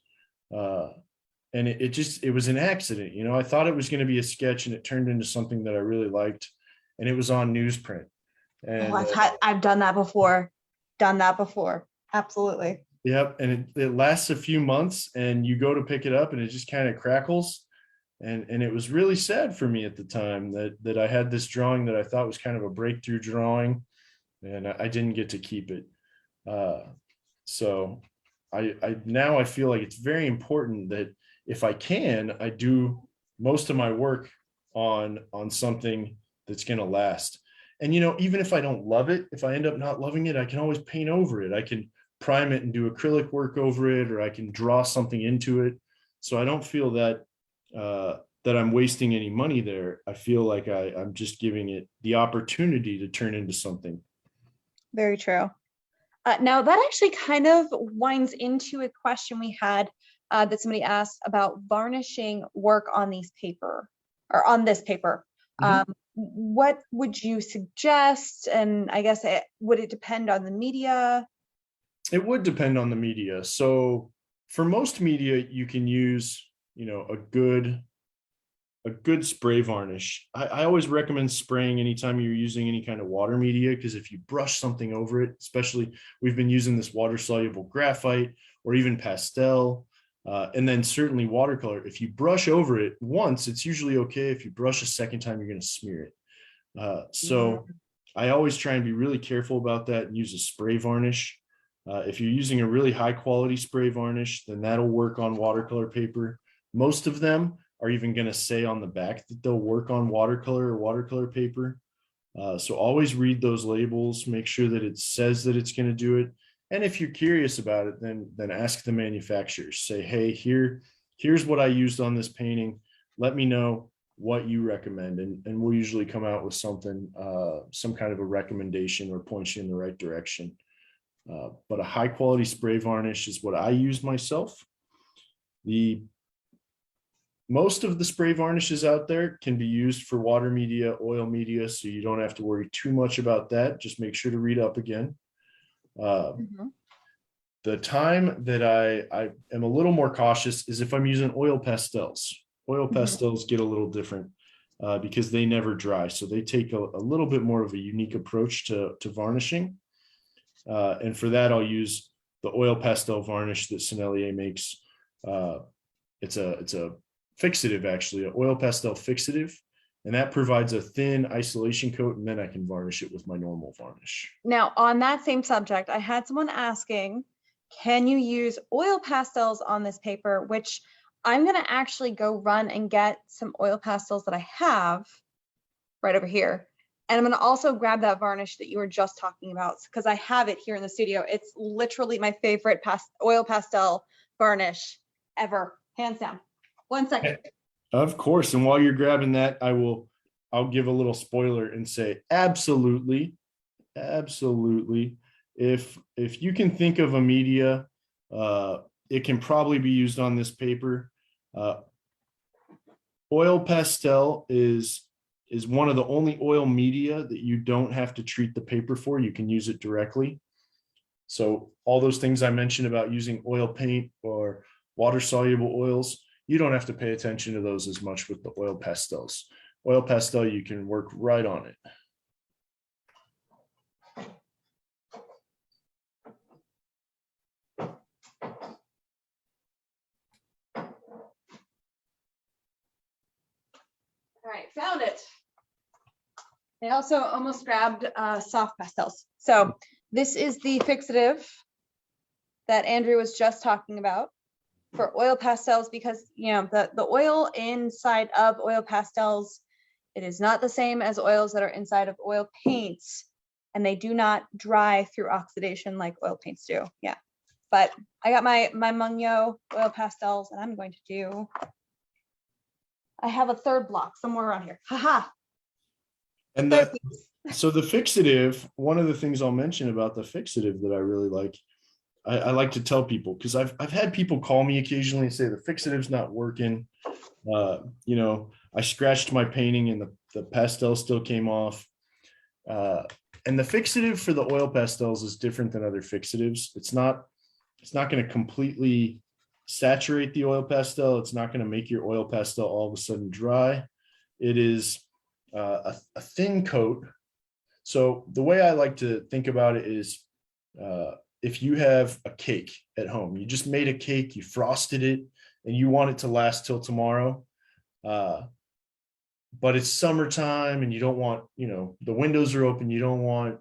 Speaker 2: and it was an accident. I thought it was going to be a sketch, and it turned into something that I really liked, and it was on newsprint.
Speaker 1: Oh,
Speaker 2: And
Speaker 1: I've done that before. Absolutely.
Speaker 2: yep, and it lasts a few months, and you go to pick it up, and it just kind of crackles. And it was really sad for me at the time that I had this drawing that I thought was kind of a breakthrough drawing, and I didn't get to keep it. So I feel like it's very important that if I can, I do most of my work on something that's going to last. And even if I don't love it, if I end up not loving it, I can always paint over it. I can prime it and do acrylic work over it, or I can draw something into it. So I don't feel that that I'm wasting any money there. I feel like I'm just giving it the opportunity to turn into something.
Speaker 1: Very true. Now that actually kind of winds into a question we had that somebody asked about varnishing work on this paper.
Speaker 2: Mhm.
Speaker 1: What would you suggest? And I guess would it depend on the media?
Speaker 2: It would depend on the media. So for most media, you can use, a good spray varnish. I always recommend spraying anytime you're using any kind of water media, because if you brush something over it, especially we've been using this water soluble graphite or even pastel, and then certainly watercolor. If you brush over it once, it's usually okay. If you brush a second time, you're going to smear it. So I always try and be really careful about that and use a spray varnish. If you're using a really high quality spray varnish, then that'll work on watercolor paper. Most of them are even going to say on the back that they'll work on watercolor or watercolor paper. So always read those labels, make sure that it says that it's going to do it. And if you're curious about it, then ask the manufacturers. Say, hey, here's what I used on this painting. Let me know what you recommend. And we'll usually come out with something, some kind of a recommendation or point you in the right direction. But a high quality spray varnish is what I use myself. Most of the spray varnishes out there can be used for water media, oil media, so you don't have to worry too much about that. Just make sure to read up again. The time that I am a little more cautious is if I'm using oil pastels. Oil pastels get a little different because they never dry. So they take a little bit more of a unique approach to varnishing. And for that, I'll use the oil pastel varnish that Sennelier makes. It's a fixative, actually, an oil pastel fixative, and that provides a thin isolation coat, and then I can varnish it with my normal varnish.
Speaker 1: Now, on that same subject, I had someone asking, can you use oil pastels on this paper? Which I'm going to actually go run and get some oil pastels that I have right over here. And I'm going to also grab that varnish that you were just talking about, because I have it here in the studio. It's literally my favorite oil pastel varnish ever, hands down. 1 second.
Speaker 2: Of course. And while you're grabbing that, I'll give a little spoiler and say, absolutely. If you can think of a media, it can probably be used on this paper. Oil pastel is one of the only oil media that you don't have to treat the paper for. You can use it directly. So all those things I mentioned about using oil paint or water soluble oils, you don't have to pay attention to those as much with the oil pastels. Oil pastel, you can work right on it.
Speaker 1: All right, found it. I also almost grabbed soft pastels. So this is the fixative that Andrew was just talking about for oil pastels, because the oil inside of oil pastels, it is not the same as oils that are inside of oil paints, and they do not dry through oxidation like oil paints do. Yeah, but I got my Mungyo oil pastels, and I'm going to do, I have a third block somewhere around here. Haha.
Speaker 2: And so the fixative, one of the things I'll mention about the fixative that I really like, I like to tell people, because I've had people call me occasionally and say the fixative's not working. I scratched my painting and the pastel still came off. And the fixative for the oil pastels is different than other fixatives. It's not going to completely saturate the oil pastel. It's not going to make your oil pastel all of a sudden dry. It is a thin coat. So the way I like to think about it is if you have a cake at home, you just made a cake, you frosted it, and you want it to last till tomorrow. But it's summertime and you don't want, the windows are open, you don't want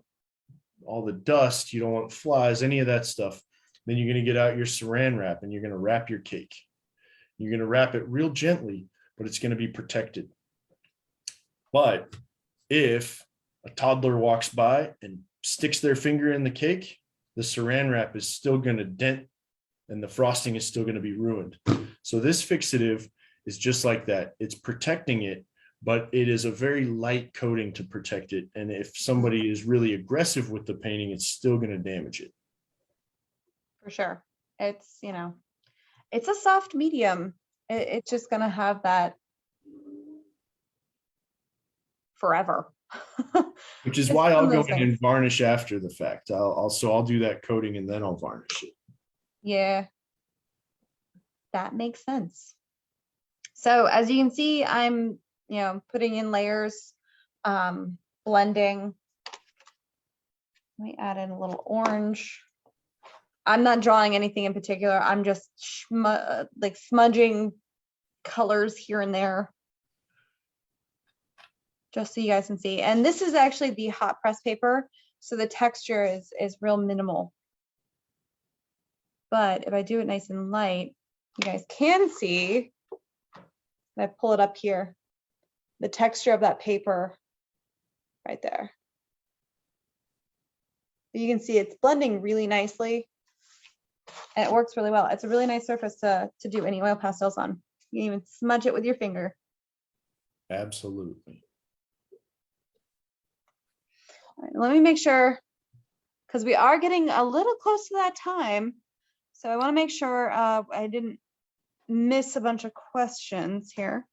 Speaker 2: all the dust, you don't want flies, any of that stuff. Then you're going to get out your saran wrap and you're going to wrap your cake. You're going to wrap it real gently, but it's going to be protected. But if a toddler walks by and sticks their finger in the cake, the saran wrap is still going to dent and the frosting is still going to be ruined. So this fixative is just like that. It's protecting it, but it is a very light coating to protect it. And if somebody is really aggressive with the painting, it's still going to damage it.
Speaker 1: For sure. It's, it's a soft medium. It's just going to have that forever.
Speaker 2: Which is why I'll go in and varnish after the fact. I'll do that coating and then I'll varnish it.
Speaker 1: Yeah, that makes sense. So as you can see, I'm, putting in layers, blending. Let me add in a little orange. I'm not drawing anything in particular. I'm just smudging colors here and there, just so you guys can see. And this is actually the hot press paper, so the texture is real minimal. But if I do it nice and light, you guys can see, I pull it up here, the texture of that paper right there. You can see it's blending really nicely and it works really well. It's a really nice surface to do any oil pastels on. You can even smudge it with your finger.
Speaker 2: Absolutely.
Speaker 1: All right, let me make sure, because we are getting a little close to that time. So I want to make sure I didn't miss a bunch of questions here.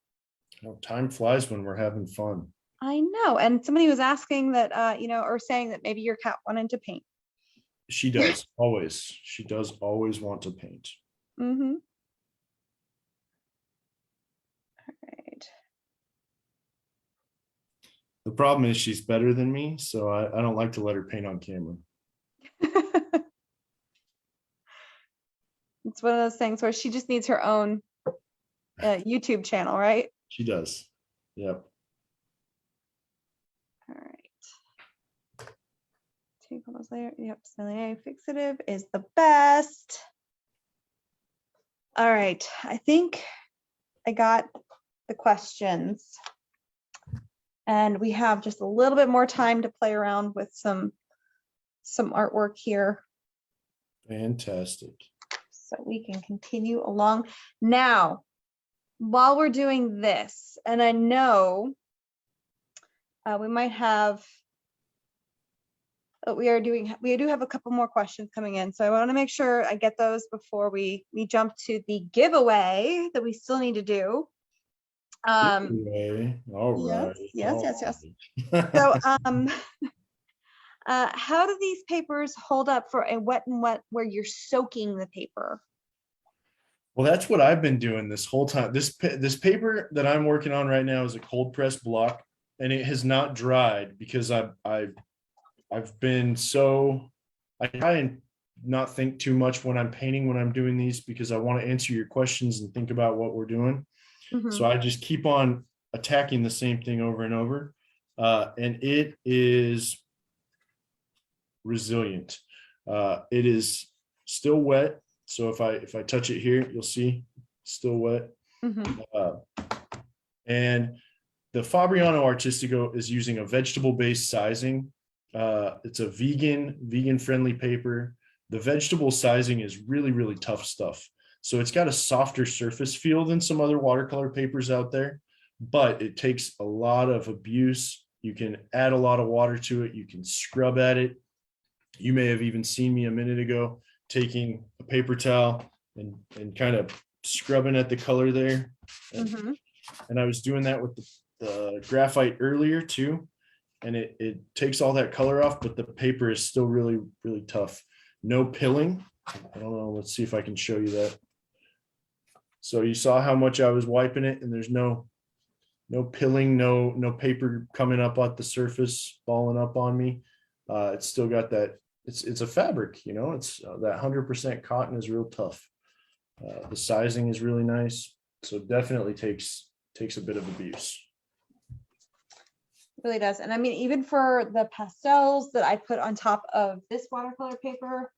Speaker 2: Oh, time flies when we're having fun.
Speaker 1: I know. And somebody was asking that, or saying that maybe your cat wanted to paint.
Speaker 2: She does always. She does always want to paint.
Speaker 1: Mm-hmm. All right.
Speaker 2: The problem is she's better than me, so I don't like to let her paint on camera.
Speaker 1: It's one of those things where she just needs her own YouTube channel, right?
Speaker 2: She does. Yep.
Speaker 1: All right. Take all those layers. Yep. Smelly fixative is the best. All right. I think I got the questions. And we have just a little bit more time to play around with some artwork here.
Speaker 2: Fantastic.
Speaker 1: So we can continue along. Now, while we're doing this, and I know we might have, we do have a couple more questions coming in. So I want to make sure I get those before we jump to the giveaway that we still need to do.
Speaker 2: Giveaway. All right.
Speaker 1: Yes. So how do these papers hold up for a wet and wet where you're soaking the paper?
Speaker 2: Well, that's what I've been doing this whole time. This paper that I'm working on right now is a cold press block, and it has not dried because I've been so, I try and not think too much when I'm painting, when I'm doing these, because I want to answer your questions and think about what we're doing. Mm-hmm. So I just keep on attacking the same thing over and over, and it is resilient. It is still wet. So if I touch it here, you'll see it's still wet. Mm-hmm. And the Fabriano Artistico is using a vegetable-based sizing. It's a vegan friendly paper. The vegetable sizing is really, really tough stuff. So it's got a softer surface feel than some other watercolor papers out there, but it takes a lot of abuse. You can add a lot of water to it. You can scrub at it. You may have even seen me a minute ago taking a paper towel and kind of scrubbing at the color there. Mm-hmm. And I was doing that with the graphite earlier too. And it takes all that color off, but the paper is still really, really tough. No pilling. I don't know. Let's see if I can show you that. So you saw how much I was wiping it, and there's no pilling, no paper coming up at the surface, balling up on me. It's still got that, it's a fabric, it's that 100% cotton is real tough. The sizing is really nice. So definitely takes a bit of abuse.
Speaker 1: Really does. And I mean, even for the pastels that I put on top of this watercolor paper,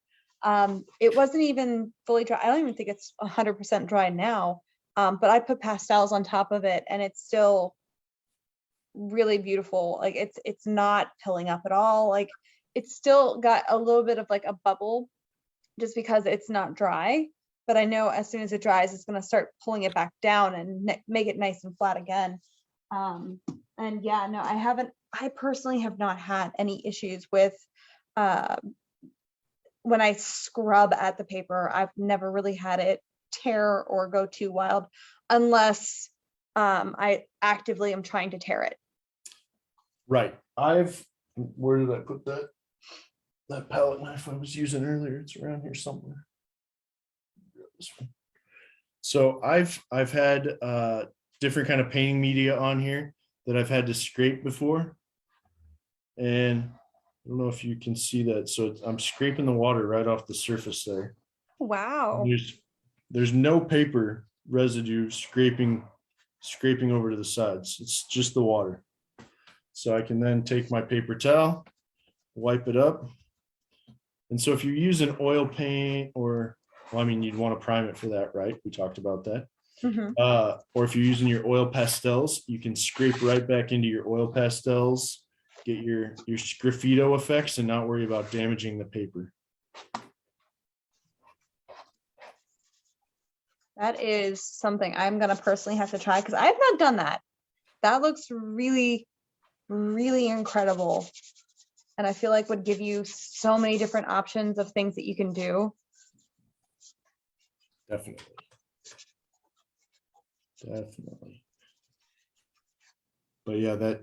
Speaker 1: it wasn't even fully dry. I don't even think it's 100% dry now. But I put pastels on top of it, and it's still really beautiful. Like it's not pilling up at all. Like it's still got a little bit of like a bubble just because it's not dry. But I know as soon as it dries, it's going to start pulling it back down and make it nice and flat again. And yeah, no, I personally have not had any issues with when I scrub at the paper. I've never really had it tear or go too wild unless I actively am trying to tear it.
Speaker 2: Right. Where did I put that palette knife I was using earlier? It's around here somewhere. This one. So I've had different kind of painting media on here that I've had to scrape before. And I don't know if you can see that. So I'm scraping the water right off the surface there.
Speaker 1: Wow.
Speaker 2: There's no paper residue scraping over to the sides. It's just the water. So I can then take my paper towel, wipe it up. And so if you're using oil paint or, well, I mean, you'd want to prime it for that, right? We talked about that.
Speaker 1: Mm-hmm.
Speaker 2: Or if you're using your oil pastels, you can scrape right back into your oil pastels, get your graffito effects, and not worry about damaging the paper.
Speaker 1: That is something I'm going to personally have to try because I've not done that. That looks really, really incredible. And I feel like would give you so many different options of things that you can do.
Speaker 2: Definitely. But yeah,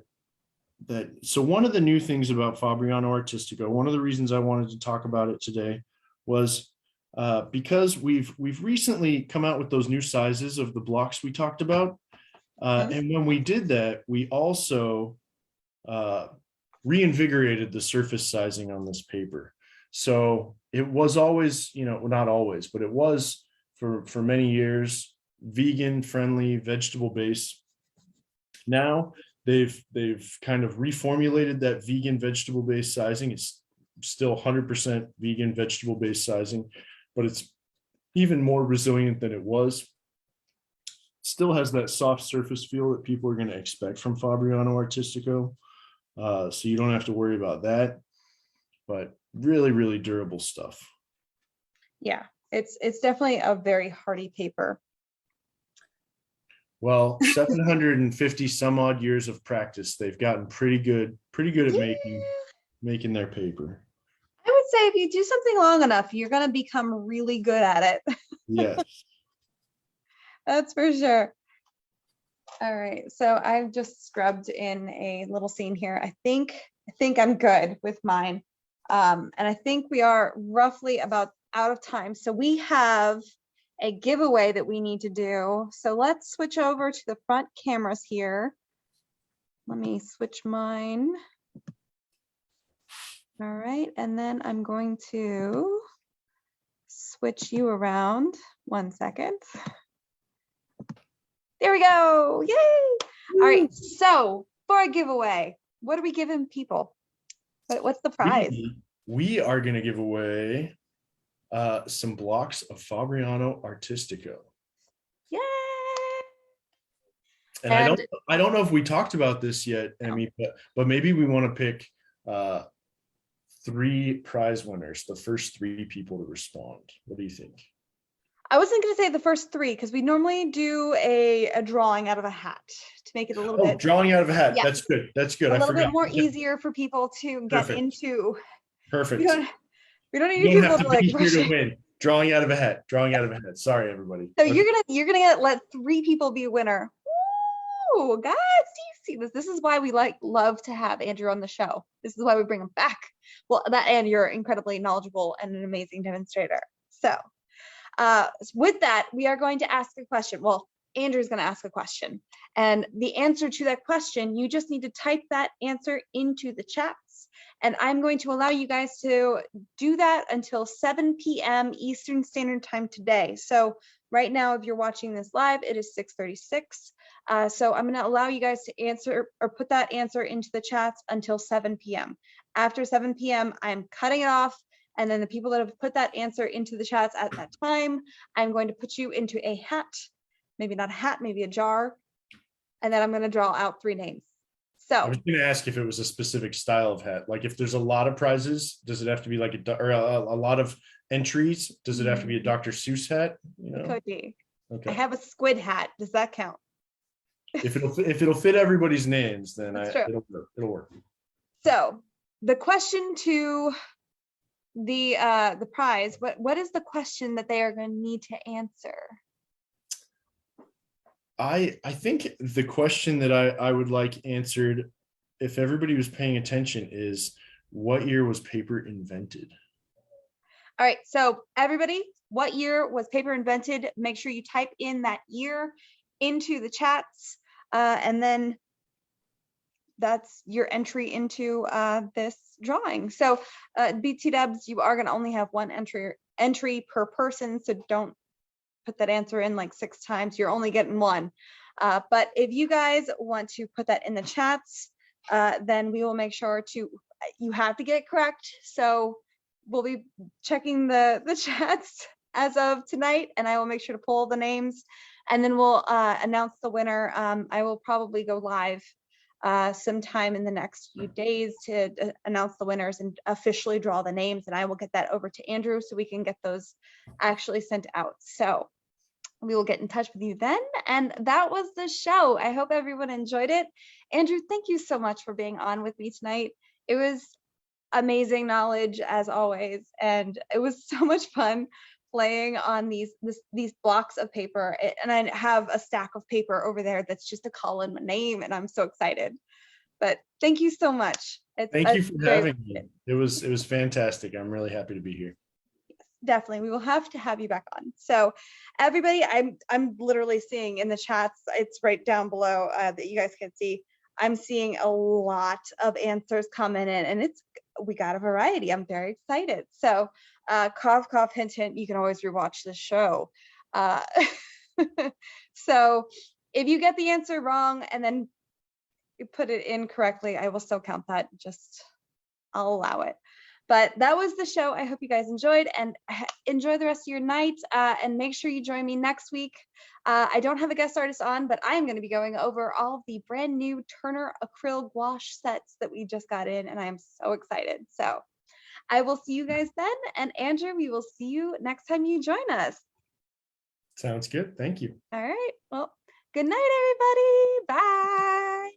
Speaker 2: so one of the new things about Fabriano Artistico, one of the reasons I wanted to talk about it today was because we've recently come out with those new sizes of the blocks we talked about. And when we did that, we also reinvigorated the surface sizing on this paper. So it was always, not always, but it was for many years, vegan friendly, vegetable based. Now they've kind of reformulated that vegan vegetable based sizing. It's still 100% vegan vegetable based sizing, but it's even more resilient than it was. Still has that soft surface feel that people are going to expect from Fabriano Artistico. So you don't have to worry about that, but really, really durable stuff.
Speaker 1: Yeah, it's definitely a very hardy paper.
Speaker 2: Well, 750 some odd years of practice, they've gotten pretty good at making their paper.
Speaker 1: I would say if you do something long enough, you're going to become really good at it.
Speaker 2: Yes.
Speaker 1: That's for sure. All right, so I've just scrubbed in a little scene here. I think I'm good with mine. And I think we are roughly about out of time. So we have a giveaway that we need to do. So let's switch over to the front cameras here. Let me switch mine. All right, and then I'm going to switch you around. 1 second. There we go. Yay. All right. So for a giveaway, what are we giving people? What's the prize?
Speaker 2: We are going to give away some blocks of Fabriano Artistico.
Speaker 1: Yay.
Speaker 2: And I don't know if we talked about this yet, Emmy, but maybe we want to pick 3 prize winners, the first 3 people to respond. What do you think?
Speaker 1: I wasn't going to say the first 3 because we normally do a drawing out of a hat to make it a little bit.
Speaker 2: Drawing out of a hat.
Speaker 1: Yeah.
Speaker 2: That's good. That's good.
Speaker 1: A little bit more easier for people to get into.
Speaker 2: Perfect.
Speaker 1: We don't need people to like
Speaker 2: here to win. Drawing out of a hat. Sorry, everybody.
Speaker 1: So you're gonna let 3 people be a winner. Woo, guys, see this. This is why we love to have Andrew on the show. This is why we bring him back. Well, that and you're incredibly knowledgeable and an amazing demonstrator. So. With that, we are going to ask a question. Well, Andrew's going to ask a question, and the answer to that question, you just need to type that answer into the chats, and I'm going to allow you guys to do that until 7 p.m. Eastern Standard Time today. So right now, if you're watching this live, it is 6:36. So I'm going to allow you guys to answer or put that answer into the chats until 7 p.m. After 7 p.m., I'm cutting it off. And then the people that have put that answer into the chats at that time, I'm going to put you into a hat, maybe not a hat, maybe a jar. And then I'm going to draw out 3 names.
Speaker 2: I
Speaker 1: So
Speaker 2: was going to ask if it was a specific style of hat. Like if there's a lot of prizes, does it have to be like a lot of entries? Does it have to be a Dr. Seuss hat? You know?
Speaker 1: could be.
Speaker 2: Okay.
Speaker 1: I have a squid hat. Does that count?
Speaker 2: If it'll fit everybody's names, then it'll work.
Speaker 1: So the question to the prize, what is the question that they are going to need to answer?
Speaker 2: I think the question that I would like answered, if everybody was paying attention, is what year was paper invented?
Speaker 1: All right, so everybody, what year was paper invented? Make sure you type in that year into the chats, and then that's your entry into this drawing. So BT Dubs, you are going to only have 1 entry per person, so don't put that answer in like 6 times. You're only getting 1. But if you guys want to put that in the chats, then we will make sure to, you have to get it correct. So we'll be checking the chats as of tonight, and I will make sure to pull the names, and then we'll announce the winner. I will probably go live sometime in the next few days to announce the winners and officially draw the names, and I will get that over to Andrew so we can get those actually sent out. So we will get in touch with you then. And that was the show. I hope everyone enjoyed it. Andrew, thank you so much for being on with me tonight. It was amazing knowledge as always, and it was so much fun playing on these blocks of paper. And I have a stack of paper over there that's just to call in my name, and I'm so excited. But thank you so much.
Speaker 2: Thank you for having me. It was fantastic. I'm really happy to be here.
Speaker 1: Definitely, we will have to have you back on. So everybody, I'm literally seeing in the chats, it's right down below that you guys can see, I'm seeing a lot of answers coming in, and we got a variety. I'm very excited. So cough cough hint hint, you can always rewatch the show. So if you get the answer wrong and then you put it in correctly, I will still count that. I'll allow it. But that was the show. I hope you guys enjoyed, and enjoy the rest of your night, and make sure you join me next week. I don't have a guest artist on, but I am going to be going over all of the brand new Turner acrylic gouache sets that we just got in, and I am so excited. So I will see you guys then, and Andrew, we will see you next time you join us.
Speaker 2: Sounds good. Thank you.
Speaker 1: All right. Well, good night, everybody. Bye.